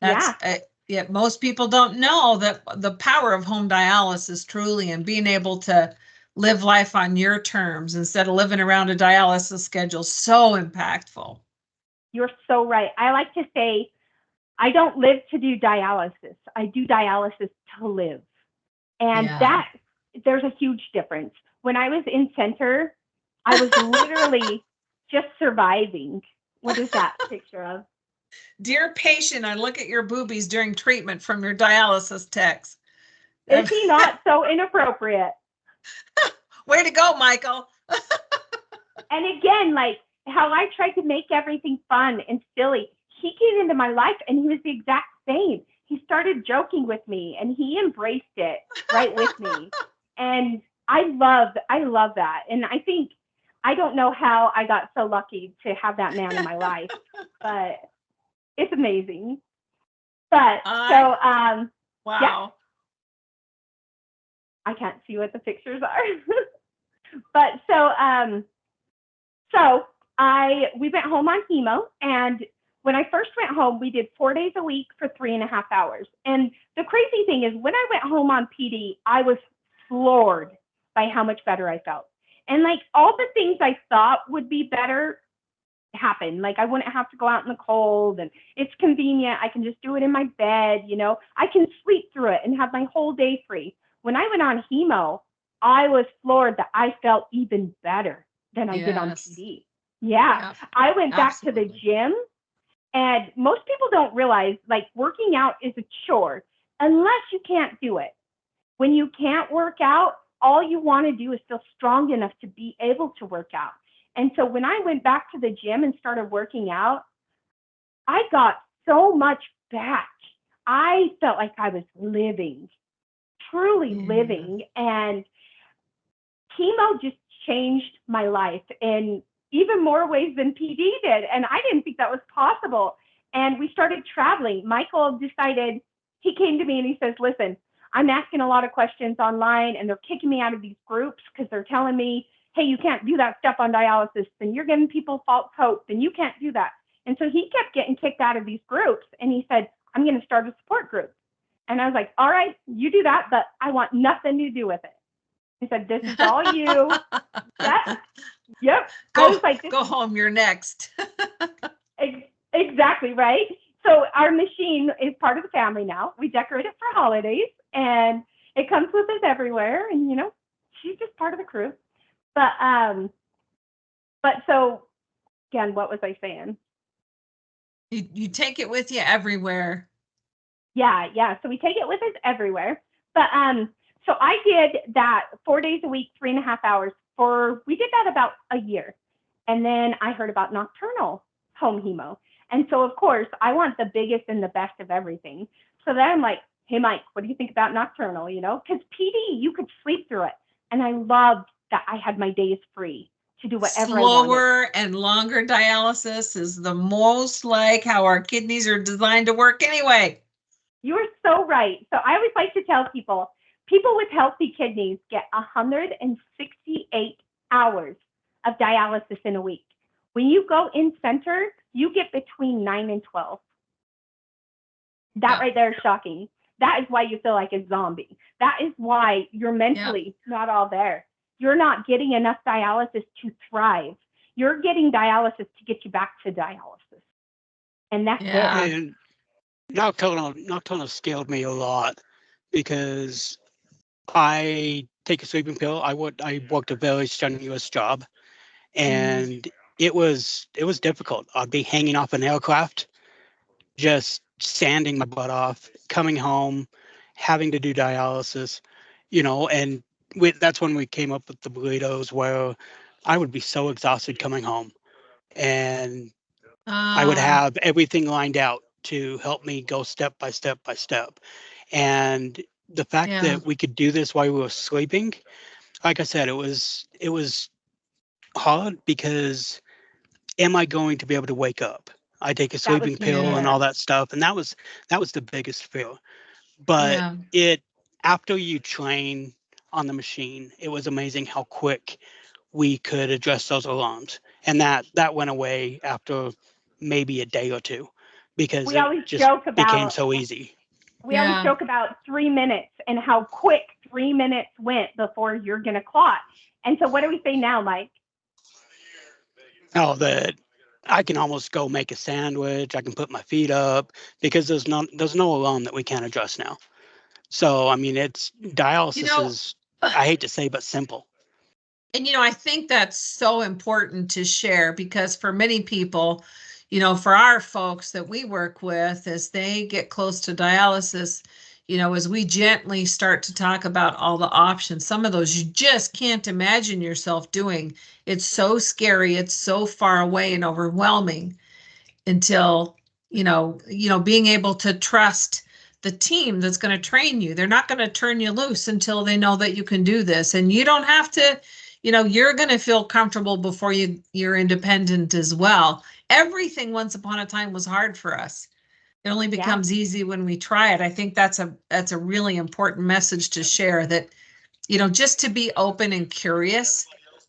Speaker 1: That's yeah. Most people don't know that the power of home dialysis truly, and being able to live life on your terms instead of living around a dialysis schedule, so impactful.
Speaker 2: You're so right. I like to say, I don't live to do dialysis. I do dialysis to live. And that, there's a huge difference. When I was in center, I was literally just surviving. What is that picture of?
Speaker 1: Dear patient, I look at your boobies during treatment from your dialysis text.
Speaker 2: Is he not so inappropriate?
Speaker 1: Way to go, Michael.
Speaker 2: And again, like how I tried to make everything fun and silly. He came into my life and he was the exact same. He started joking with me and he embraced it right with me. And I love that. And I think, I don't know how I got so lucky to have that man in my life, but it's amazing. But wow. Yeah, I can't see what the pictures are. But we went home on chemo, and when I first went home, we did 4 days a week for 3.5 hours. And the crazy thing is, when I went home on PD, I was floored by how much better I felt. And like all the things I thought would be better happened. Like I wouldn't have to go out in the cold, and it's convenient. I can just do it in my bed, you know. I can sleep through it and have my whole day free. When I went on chemo, I was floored that I felt even better than I did on PD. Yeah. I went back to the gym, and most people don't realize, like, working out is a chore unless you can't do it. When you can't work out, all you want to do is feel strong enough to be able to work out. And so when I went back to the gym and started working out, I got so much back. I felt like I was living, truly living. And chemo just changed my life in even more ways than PD did. And I didn't think that was possible. And we started traveling. Michael decided, he came to me and he says, listen, I'm asking a lot of questions online and they're kicking me out of these groups because they're telling me, hey, you can't do that stuff on dialysis, and you're giving people false hope, and you can't do that. And so he kept getting kicked out of these groups, and he said, I'm going to start a support group. And I was like, all right, you do that, but I want nothing to do with it. He said, this is all you. Yep. I was like,
Speaker 1: go home, you're next.
Speaker 2: Exactly, right? So our machine is part of the family now. We decorate it for holidays, and it comes with us everywhere. And, you know, she's just part of the crew. But so again, what was I saying?
Speaker 1: You take it with you everywhere.
Speaker 2: Yeah. So we take it with us everywhere. But so I did that 4 days a week, 3.5 hours we did that about a year. And then I heard about nocturnal home hemo. And so of course I want the biggest and the best of everything. So then I'm like, hey Mike, what do you think about nocturnal? You know, because PD, you could sleep through it. And I loved that I had my days free to do whatever I wanted.
Speaker 1: Slower and longer dialysis is the most like how our kidneys are designed to work anyway.
Speaker 2: You're so right. So I always like to tell people with healthy kidneys get 168 hours of dialysis in a week. When you go in center, you get between 9 and 12. That right there is shocking. That is why you feel like a zombie. That is why you're mentally not all there. You're not getting enough dialysis to thrive. You're getting dialysis to get you back to dialysis. And that's it.
Speaker 3: And nocturnal scared me a lot because I take a sleeping pill. I worked a very strenuous job, and it was difficult. I'd be hanging off an aircraft, just sanding my butt off, coming home, having to do dialysis, you know, and that's when we came up with the burritos, where I would be so exhausted coming home, and I would have everything lined out to help me go step by step by step. And the fact that we could do this while we were sleeping, like I said, it was hard because am I going to be able to wake up? I take a sleeping pill and all that stuff, and that was the biggest fear. But after you train on the machine, it was amazing how quick we could address those alarms. And that went away after maybe a day or two because
Speaker 2: We
Speaker 3: it
Speaker 2: always
Speaker 3: just
Speaker 2: joke
Speaker 3: became
Speaker 2: about
Speaker 3: so easy.
Speaker 2: we always joke about 3 minutes and how quick 3 minutes went before you're going to clot. And so what do we say now, Mike?
Speaker 3: Oh, that I can almost go make a sandwich. I can put my feet up because there's no alarm that we can't address now. So I mean, it's dialysis is, I hate to say, but simple.
Speaker 1: And, I think that's so important to share because for many people, for our folks that we work with, as they get close to dialysis, as we gently start to talk about all the options, some of those you just can't imagine yourself doing. It's so scary. It's so far away and overwhelming until, being able to trust the team that's going to train you. They're not going to turn you loose until they know that you can do this. And you don't have to, you're going to feel comfortable before you're independent as well. Everything once upon a time was hard for us. It only becomes easy when we try it. I think that's a really important message to share, that, just to be open and curious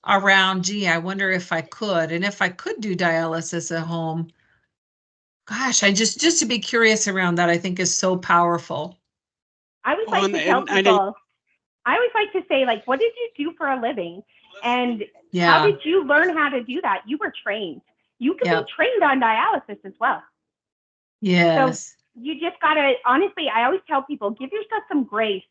Speaker 1: around, gee, I wonder if I could, and if I could do dialysis at home. Gosh, I just to be curious around that, I think is so powerful.
Speaker 2: I always like to tell people, I always like to say, like, what did you do for a living? And how did you learn how to do that? You were trained. You could be trained on dialysis as well.
Speaker 1: Yes.
Speaker 2: So you just got to, honestly, I always tell people, give yourself some grace.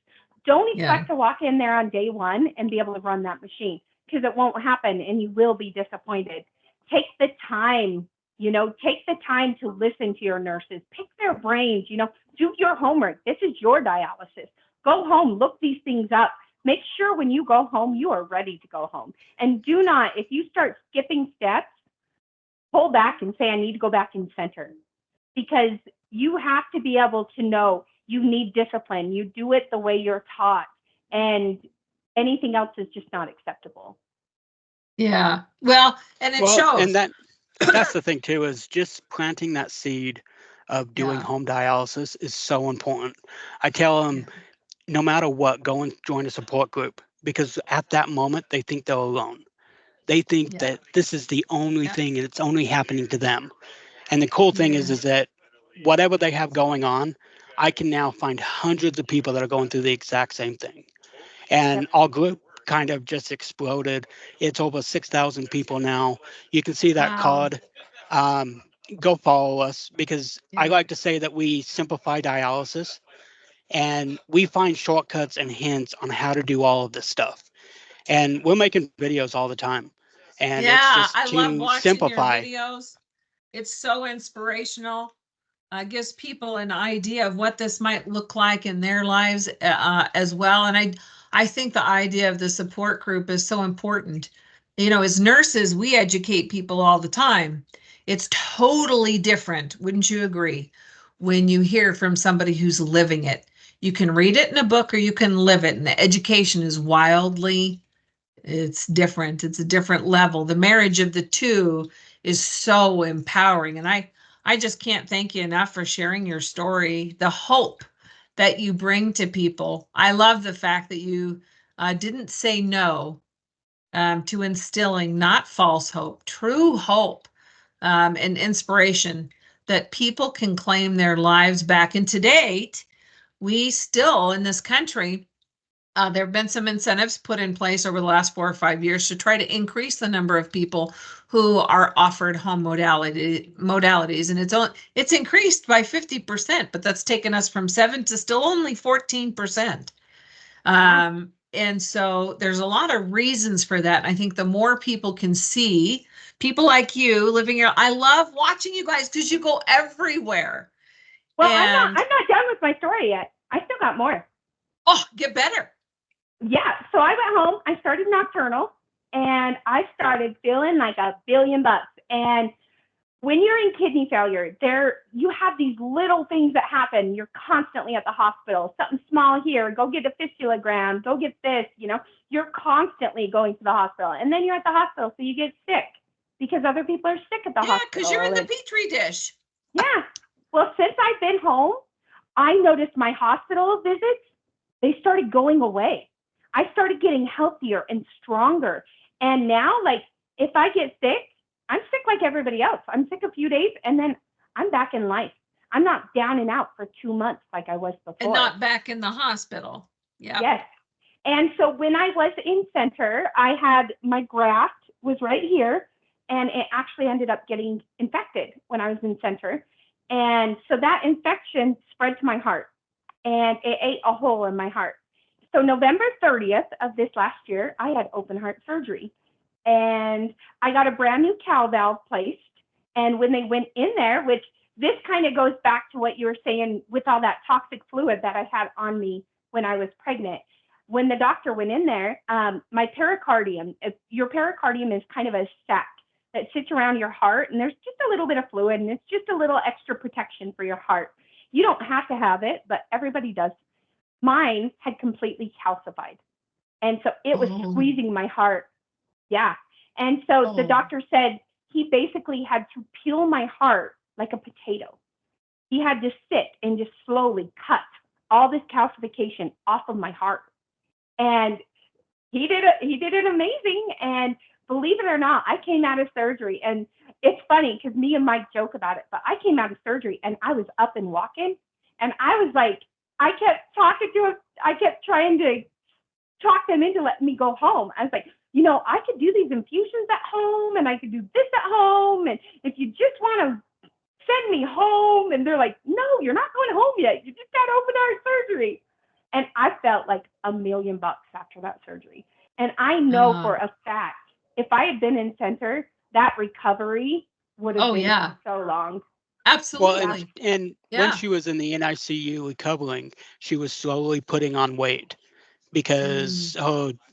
Speaker 2: Don't expect to walk in there on day one and be able to run that machine, because it won't happen and you will be disappointed. Take the time, take the time to listen to your nurses, pick their brains, do your homework. This is your dialysis. Go home, look these things up. Make sure when you go home, you are ready to go home. And do not, if you start skipping steps, pull back and say, I need to go back in center. Because you have to be able to know you need discipline. You do it the way you're taught, and anything else is just not acceptable.
Speaker 1: Yeah. Well, and it shows.
Speaker 3: And that's the thing too, is just planting that seed of doing home dialysis is so important. I tell them, no matter what, go and join a support group, because at that moment they think they're alone. They think that this is the only thing and it's only happening to them. And the cool thing is that whatever they have going on, I can now find hundreds of people that are going through the exact same thing. And our group kind of just exploded. It's over 6,000 people now. You can see that card. Go follow us, because I like to say that we simplify dialysis and we find shortcuts and hints on how to do all of this stuff. And we're making videos all the time. And it's just
Speaker 1: I love
Speaker 3: to
Speaker 1: watching
Speaker 3: simplify.
Speaker 1: your videos. It's so inspirational. Gives people an idea of what this might look like in their lives as well. And I think the idea of the support group is so important. As nurses, we educate people all the time. It's totally different, wouldn't you agree, when you hear from somebody who's living it? You can read it in a book or you can live it, and the education is it's different. It's a different level. The marriage of the two is so empowering. And I just can't thank you enough for sharing your story, the hope that you bring to people. I love the fact that you didn't say no to instilling not false hope, true hope, and inspiration that people can claim their lives back. And to date, we still in this country, there have been some incentives put in place over the last 4 or 5 years to try to increase the number of people who are offered home modalities, and it's increased by 50%, but that's taken us from 7 to still only 14%. And so there's a lot of reasons for that. I think the more people can see, people like you living here, I love watching you guys because you go everywhere.
Speaker 2: Well, I'm not done with my story yet. I still got more.
Speaker 1: Oh, get better.
Speaker 2: Yeah, so I went home, I started nocturnal, and I started feeling like $1 billion. And when you're in kidney failure, you have these little things that happen. You're constantly at the hospital, something small here, go get a fistulogram, go get this, you're constantly going to the hospital. And then you're at the hospital, so you get sick because other people are sick at the hospital.
Speaker 1: Yeah, because you're in the petri dish.
Speaker 2: Yeah. Well, since I've been home, I noticed my hospital visits, they started going away. I started getting healthier and stronger. And now, like, if I get sick, I'm sick like everybody else. I'm sick a few days and then I'm back in life. I'm not down and out for 2 months like I was before.
Speaker 1: And not back in the hospital. Yeah.
Speaker 2: Yes. And so when I was in center, I had my graft was right here, and it actually ended up getting infected when I was in center. And so that infection spread to my heart, and it ate a hole in my heart. So November 30th of this last year, I had open heart surgery, and I got a brand new cow valve placed. And when they went in there, which this kind of goes back to what you were saying with all that toxic fluid that I had on me when I was pregnant. When the doctor went in there, my pericardium, your pericardium is kind of a sac that sits around your heart, and there's just a little bit of fluid, and it's just a little extra protection for your heart. You don't have to have it, but everybody does. Mine had completely calcified, and so it was squeezing my heart. Yeah. And so the doctor said he basically had to peel my heart like a potato. He had to sit and just slowly cut all this calcification off of my heart. And he did it amazing. And believe it or not, I came out of surgery, and it's funny because me and Mike joke about it, but I came out of surgery and I was up and walking, and I was like, I kept talking to him. I kept trying to talk them into letting me go home. I was like, I could do these infusions at home, and I could do this at home. And if you just want to send me home, and they're like, no, you're not going home yet. You just got open heart surgery. And I felt like $1 million after that surgery. And I know for a fact, if I had been in center, that recovery would have been so long.
Speaker 1: Absolutely.
Speaker 3: Well, and when she was in the NICU recovering, she was slowly putting on weight because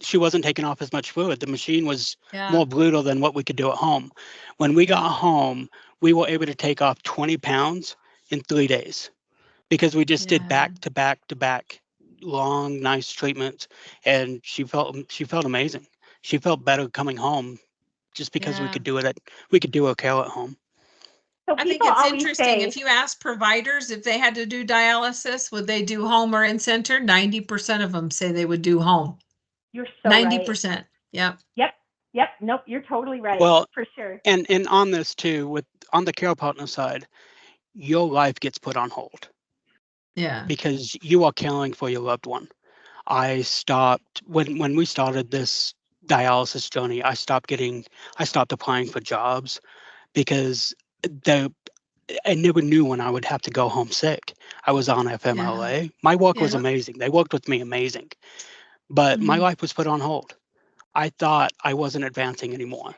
Speaker 3: she wasn't taking off as much fluid. The machine was more brutal than what we could do at home. When we got home, we were able to take off 20 pounds in 3 days because we just did back to back to back long, nice treatments, and she felt amazing. She felt better coming home just because we could do okay at home.
Speaker 2: So
Speaker 1: I think it's interesting. If you ask providers if they had to do dialysis, would they do home or in center? 90% of them say they would do home.
Speaker 2: You're so
Speaker 1: 90%.
Speaker 2: Right.
Speaker 1: Yep.
Speaker 2: Yep. Nope. You're totally right.
Speaker 3: Well,
Speaker 2: for sure.
Speaker 3: And on this too, on the care partner side, your life gets put on hold.
Speaker 1: Yeah.
Speaker 3: Because you are caring for your loved one. I stopped when we started this dialysis journey. I stopped applying for jobs because I never knew when I would have to go home sick. I was on FMLA. My work was amazing. They worked with me amazing. But my life was put on hold. I thought I wasn't advancing anymore.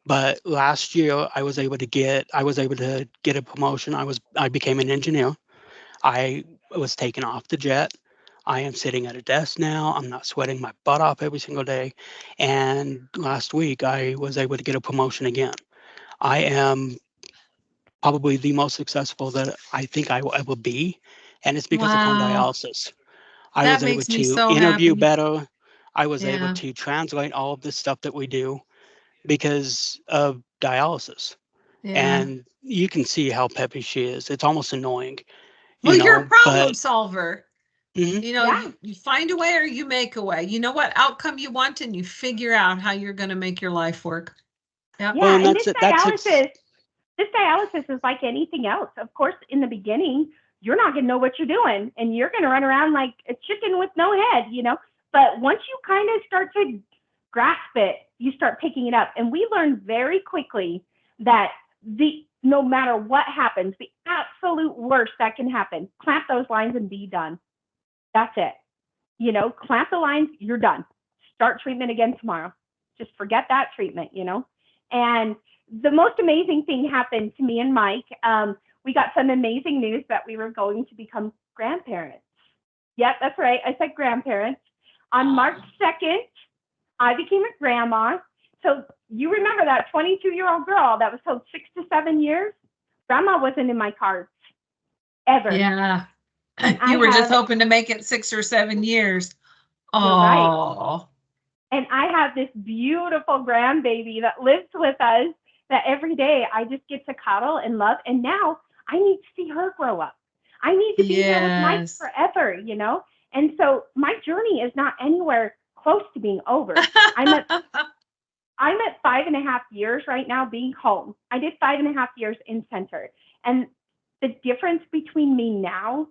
Speaker 3: But last year I was able to get a promotion. I became an engineer. I was taken off the jet. I am sitting at a desk now. I'm not sweating my butt off every single day. And last week I was able to get a promotion again. I am probably the most successful that I think I will ever be. And it's because of home dialysis. I was able to interview better. I was able to translate all of this stuff that we do because of dialysis. And you can see how peppy she is. It's almost annoying.
Speaker 1: You're a problem solver.
Speaker 3: Mm-hmm.
Speaker 1: You find a way or you make a way. You know what outcome you want, and you figure out how you're going to make your life work.
Speaker 2: Yep. Yeah, and this dialysis is like anything else. Of course, in the beginning, you're not going to know what you're doing, and you're going to run around like a chicken with no head, But once you kind of start to grasp it, you start picking it up. And we learned very quickly that no matter what happens, the absolute worst that can happen, clamp those lines and be done. That's it. Clamp the lines, you're done. Start treatment again tomorrow. Just forget that treatment, And the most amazing thing happened to me and Mike. We got some amazing news that we were going to become grandparents. Yep, that's right. I said grandparents. On March 2nd, I became a grandma. So you remember that 22-year-old girl that was told 6 to 7 years? Grandma wasn't in my cards ever.
Speaker 1: Yeah. You were just hoping to make it 6 or 7 years. Oh.
Speaker 2: Right. And I have this beautiful grandbaby that lives with us that every day I just get to cuddle and love. And now I need to see her grow up. I need to be there with Mike forever, And so my journey is not anywhere close to being over. I'm at 5.5 years right now being home. I did 5.5 years in center. And the difference between me now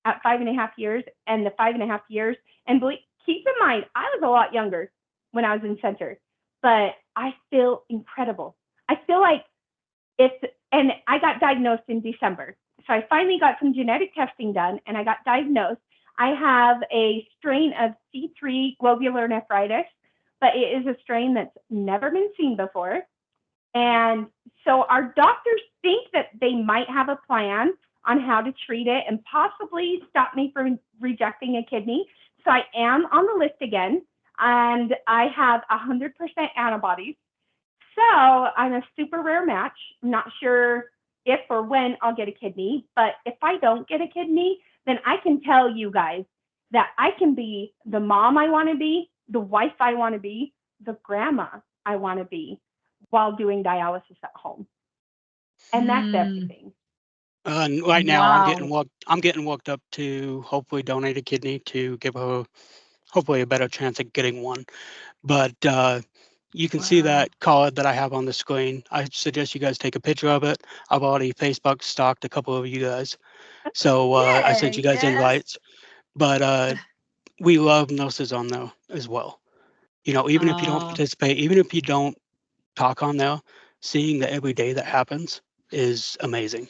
Speaker 2: at 5.5 years and the 5.5 years, and keep in mind, I was a lot younger when I was in center, but I feel incredible. I feel like and I got diagnosed in December. So I finally got some genetic testing done and I got diagnosed. I have a strain of C3 globular nephritis, but it is a strain that's never been seen before. And so our doctors think that they might have a plan on how to treat it and possibly stop me from rejecting a kidney. So I am on the list again, and I have 100% antibodies. So I'm a super rare match. I'm not sure if or when I'll get a kidney, but if I don't get a kidney, then I can tell you guys that I can be the mom I want to be, the wife I want to be, the grandma I want to be while doing dialysis at home. And that's everything.
Speaker 3: And right now
Speaker 1: Wow.
Speaker 3: I'm getting worked up to hopefully donate a kidney to give her hopefully a better chance at getting one. But you can see that card that I have on the screen. I suggest you guys take a picture of it. I've already Facebook stalked a couple of you guys. So I sent you guys
Speaker 1: Yes.
Speaker 3: invites. But we love nurses on there as well. You know, even if you don't
Speaker 1: Oh.
Speaker 3: participate, even if you don't talk on there, seeing the every day that happens is amazing.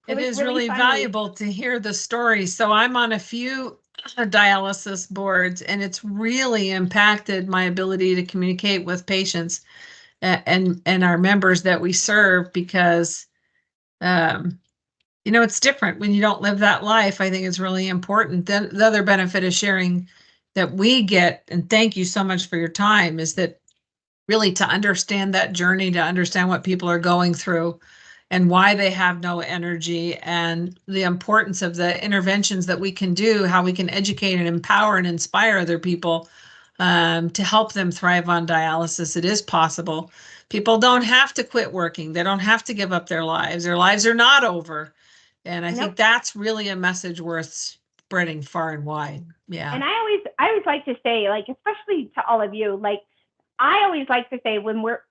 Speaker 1: It
Speaker 2: was
Speaker 1: is really
Speaker 2: funny.
Speaker 1: valuable to hear the story. So I'm on a few dialysis boards, and it's really impacted my ability to communicate with patients and our members that we serve because it's different when you don't live that life. I think it's really important. Then the other benefit of sharing that we get, and thank you so much for your time, is that really to understand that journey, to understand what people are going through and why they have no energy, and the importance of the interventions that we can do, how we can educate and empower and inspire other people to help them thrive on dialysis. It is possible. People don't have to quit working. They don't have to give up their lives. Their lives are not over. And I think that's really a message worth spreading far and wide. Yeah.
Speaker 2: And I always like to say, like, especially to all of you, like, I always like to say when we're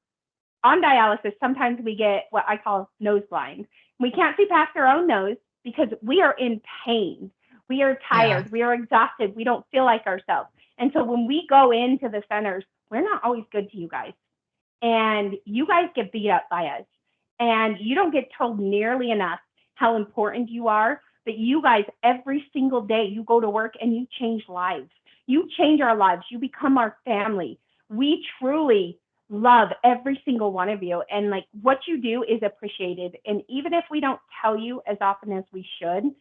Speaker 2: on dialysis, sometimes we get what I call nose blind. We can't see past our own nose because we are in pain. We are tired. We are exhausted. We don't feel like ourselves. And so when we go into the centers, we're not always good to you guys. And you guys get beat up by us. And you don't get told nearly enough how important you are. But you guys, every single day, you go to work and you change lives. You change our lives. You become our family. We truly love every single one of you. And like what you do is appreciated. And even if we don't tell you as often as we should,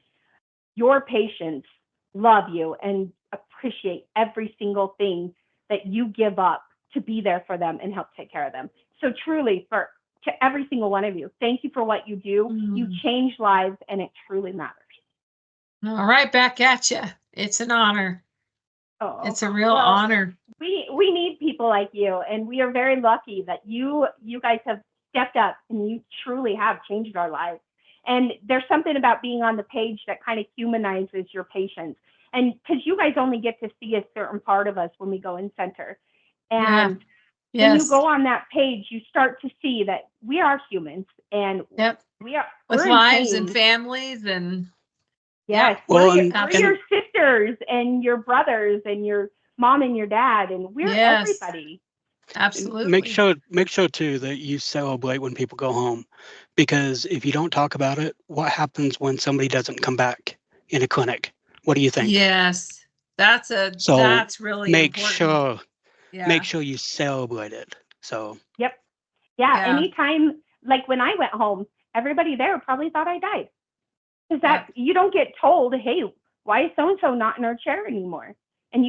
Speaker 2: your patients love you and appreciate every single thing that you give up to be there for them and help take care of them. So truly, to every single one of you, thank you for what you do. You change lives, and it truly matters.
Speaker 1: All right, back at you. It's an honor.
Speaker 2: Oh,
Speaker 1: it's a real honor.
Speaker 2: We need people like you, and we are very lucky that you guys have stepped up and you truly have changed our lives. And there's something about being on the page that kind of humanizes your patients. And because you guys only get to see a certain part of us when we go in center. And when you go on that page, you start to see that we are humans and we're
Speaker 1: lives and families and
Speaker 2: we're your sisters and your brothers and your mom and your dad, and we're everybody.
Speaker 1: Absolutely.
Speaker 3: Make sure too that you celebrate when people go home, because if you don't talk about it, what happens when somebody doesn't come back in a clinic? What do you think?
Speaker 1: Yes, that's really important.
Speaker 3: Make sure you celebrate it. So.
Speaker 2: Anytime, like when I went home, everybody there probably thought I died. Because you don't get told, hey, why is so-and-so not in our chair anymore? And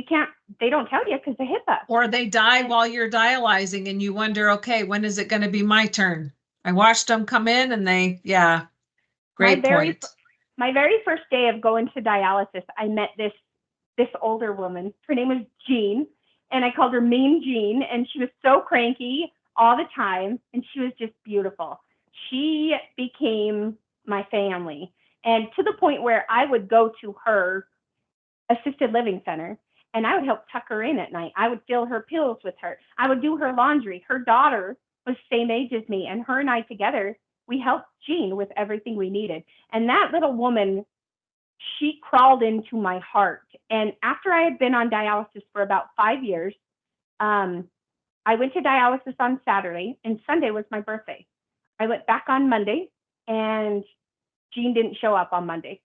Speaker 2: they don't tell you because of HIPAA.
Speaker 1: Or they die while you're dialyzing and you wonder, okay, when is it going to be my turn? I watched them come in and great point.
Speaker 2: My very first day of going to dialysis, I met this older woman. Her name was Jean, and I called her Mean Jean, and she was so cranky all the time, and she was just beautiful. She became my family. And to the point where I would go to her assisted living center and I would help tuck her in at night. I would fill her pills with her. I would do her laundry. Her daughter was the same age as me, and her and I together, we helped Jean with everything we needed. And that little woman, she crawled into my heart. And after I had been on dialysis for about 5 years, I went to dialysis on Saturday, and Sunday was my birthday. I went back on Monday, and Jean didn't show up on Monday.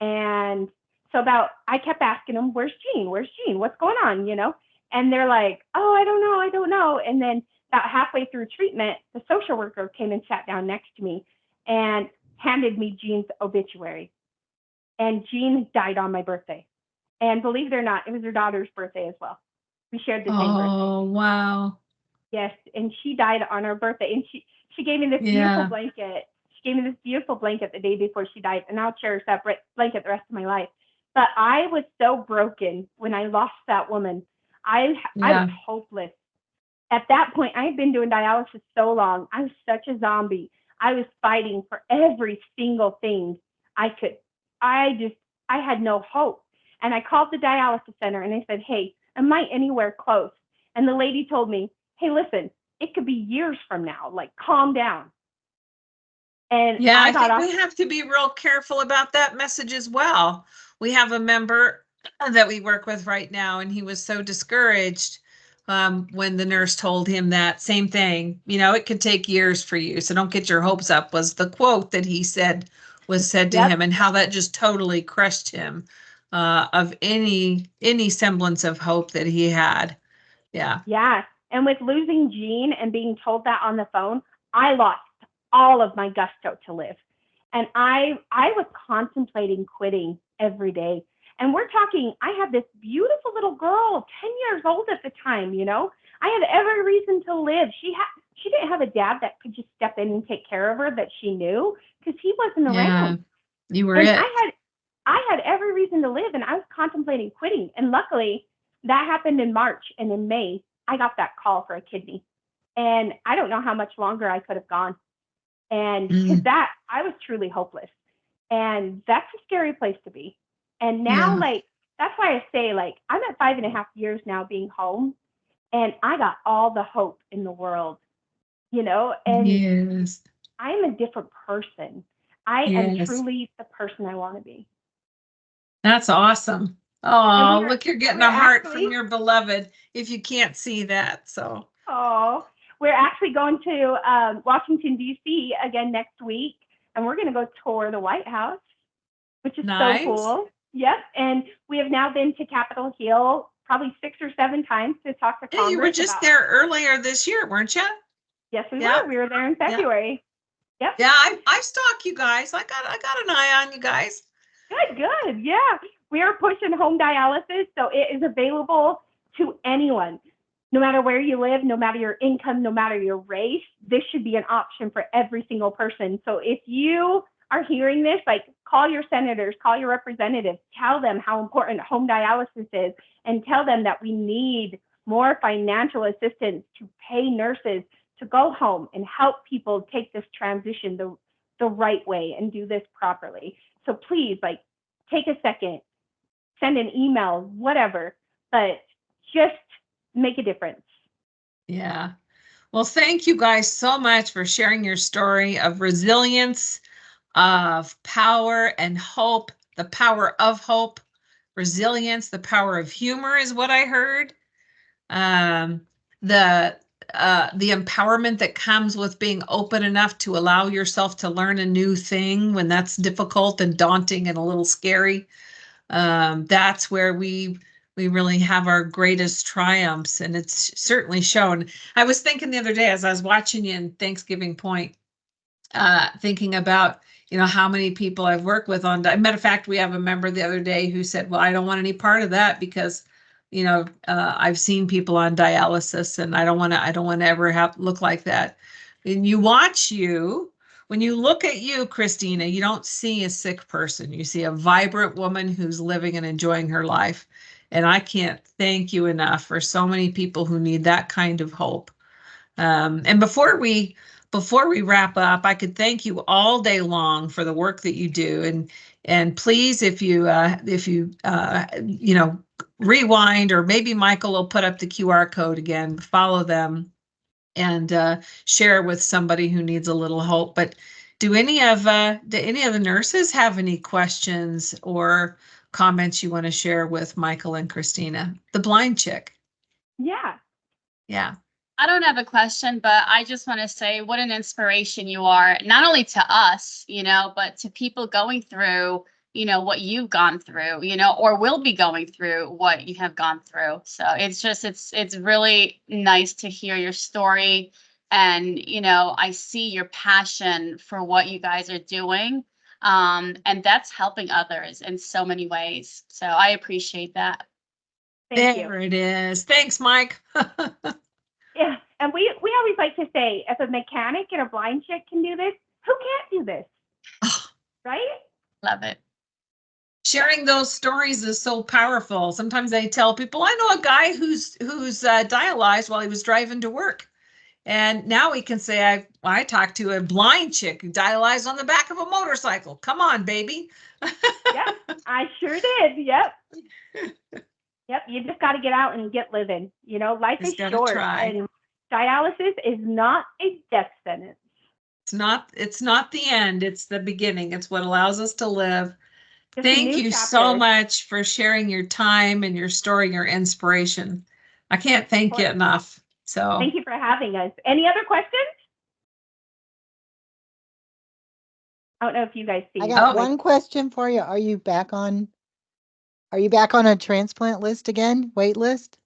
Speaker 2: And so I kept asking them, where's Jean? Where's Jean? What's going on? You know? And they're like, oh, I don't know. And then about halfway through treatment, the social worker came and sat down next to me and handed me Jean's obituary. And Jean died on my birthday. And believe it or not, it was her daughter's birthday as well. We shared the same birthday.
Speaker 1: Oh, wow.
Speaker 2: Yes, and she died on her birthday. And she gave me this beautiful blanket. She gave me this beautiful blanket the day before she died, and I'll cherish that blanket the rest of my life. But I was so broken when I lost that woman. I was hopeless. At that point, I had been doing dialysis so long. I was such a zombie. I was fighting for every single thing I could. I had no hope. And I called the dialysis center and I said, hey, am I anywhere close? And the lady told me, hey, listen, it could be years from now. Like, calm down. And
Speaker 1: yeah, I think we have to be real careful about that message as well. We have a member that we work with right now, and he was so discouraged when the nurse told him that same thing. You know, it could take years for you, so don't get your hopes up, was the quote that he said was said to him, and how that just totally crushed him of any semblance of hope that he had. Yeah.
Speaker 2: Yeah. And with losing Jean and being told that on the phone, I lost all of my gusto to live. And I was contemplating quitting every day. And we're talking, I had this beautiful little girl, 10 years old at the time, you know. I had every reason to live. She didn't have a dad that could just step in and take care of her that she knew, because he wasn't around.
Speaker 1: You were
Speaker 2: and
Speaker 1: it.
Speaker 2: I had every reason to live, and I was contemplating quitting. And luckily, that happened in March, and in May, I got that call for a kidney. And I don't know how much longer I could have gone. And because that, I was truly hopeless. And that's a scary place to be. And now, like, that's why I say, like, I'm at 5.5 years now being home, and I got all the hope in the world, you know, and I'm a different person. I am truly the person I want to be.
Speaker 1: That's awesome. Oh, look, you're getting a heart from your beloved, if you can't see that. So.
Speaker 2: Oh, we're actually going to Washington, D.C. again next week, and we're going to go tour the White House, which is so cool. Yep. And we have now been to Capitol Hill probably 6 or 7 times to talk to Congress.
Speaker 1: You were just there earlier this year, weren't you?
Speaker 2: Yes, we were. We were there in February.
Speaker 1: Yep. Yeah, I stalk you guys. I got an eye on you guys.
Speaker 2: Good. Yeah. We are pushing home dialysis, so it is available to anyone. No matter where you live, no matter your income, no matter your race, this should be an option for every single person. So if you are hearing this, like, call your senators, call your representatives, tell them how important home dialysis is, and tell them that we need more financial assistance to pay nurses to go home and help people take this transition the right way and do this properly. So please, like, take a second, send an email, whatever, but just make a difference.
Speaker 1: Yeah. Well, thank you guys so much for sharing your story of resilience, of power and hope, the power of hope, resilience, the power of humor is what I heard. The empowerment that comes with being open enough to allow yourself to learn a new thing when that's difficult and daunting and a little scary. That's where we really have our greatest triumphs, and it's certainly shown. I was thinking the other day as I was watching you in Thanksgiving Point, thinking about, you know, how many people I've worked with on, matter of fact, we have a member the other day who said, well, I don't want any part of that because, you know, I've seen people on dialysis and I don't want to ever look like that. And you watch when you look at you, Christina, you don't see a sick person. You see a vibrant woman who's living and enjoying her life. And I can't thank you enough for so many people who need that kind of hope. And before we wrap up, I could thank you all day long for the work that you do. And please, if you rewind, or maybe Michael will put up the QR code again, follow them, and share with somebody who needs a little hope. But do any of the nurses have any questions or comments you want to share with Michael and Christina, the blind chick?
Speaker 2: Yeah.
Speaker 1: Yeah.
Speaker 6: I don't have a question, but I just want to say what an inspiration you are, not only to us, but to people going through, what you've gone through, or will be going through what you have gone through. So it's really nice to hear your story. And, I see your passion for what you guys are doing. And that's helping others in so many ways. So I appreciate that.
Speaker 2: Thank you.
Speaker 1: There it is. Thanks, Mike.
Speaker 2: Yeah, and we always like to say, if a mechanic and a blind chick can do this, who can't do this? Right?
Speaker 6: Love it.
Speaker 1: Sharing those stories is so powerful. Sometimes I tell people, I know a guy who's dialyzed while he was driving to work. And now we can say, I talked to a blind chick who dialyzed on the back of a motorcycle. Come on, baby.
Speaker 2: Yep, I sure did. Yep. Yep, you just got to get out and get living. Life is short, and dialysis is not a death sentence.
Speaker 1: It's not the end. It's the beginning. It's what allows us to live.
Speaker 2: Just
Speaker 1: Thank you
Speaker 2: chapter.
Speaker 1: So much for sharing your time and your story, your inspiration. I can't thank you enough. So
Speaker 2: thank you for having us. Any other questions? I don't know if you guys see.
Speaker 5: I got one question for you. Are you back on a transplant list again? Wait list?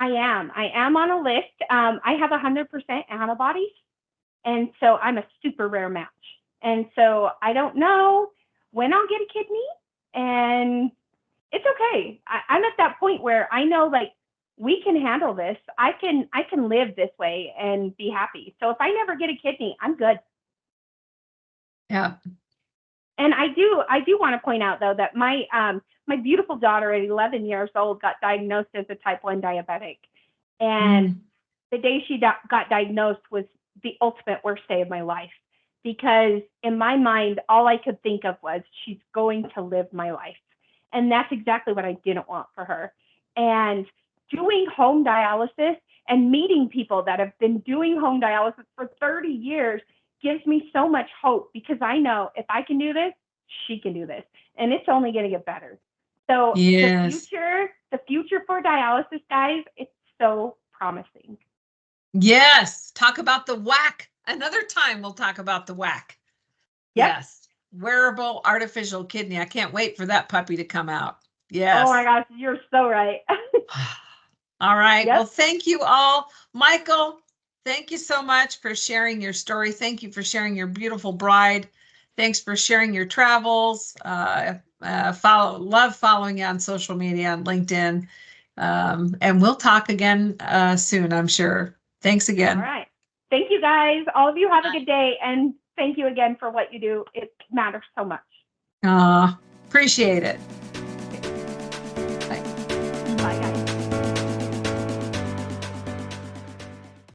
Speaker 2: I am on a list. I have 100% antibodies, and so I'm a super rare match. And so I don't know when I'll get a kidney, and it's okay. I'm at that point where I know, like, we can handle this. I can live this way and be happy. So if I never get a kidney, I'm good.
Speaker 1: Yeah.
Speaker 2: And I do want to point out, though, that my beautiful daughter at 11 years old got diagnosed as a type 1 diabetic. And the day she got diagnosed was the ultimate worst day of my life, because in my mind, all I could think of was, she's going to live my life. And that's exactly what I didn't want for her. And doing home dialysis and meeting people that have been doing home dialysis for 30 years gives me so much hope, because I know if I can do this, she can do this, and it's only going to get better. So
Speaker 1: yes.
Speaker 2: the future for dialysis, guys, it's so promising.
Speaker 1: Yes. Talk about the WAC. Another time we'll talk about the WAC.
Speaker 2: Yep.
Speaker 1: Yes. Wearable artificial kidney. I can't wait for that puppy to come out. Yes.
Speaker 2: Oh my gosh, you're so right.
Speaker 1: All right.
Speaker 2: Yep.
Speaker 1: Well, thank you all. Michael, thank you so much for sharing your story. Thank you for sharing your beautiful bride. Thanks for sharing your travels. Love following you on social media, on LinkedIn. And we'll talk again soon, I'm sure. Thanks again.
Speaker 2: All right. Thank you, guys. All of you have a good day. And thank you again for what you do. It matters so much.
Speaker 1: Appreciate it.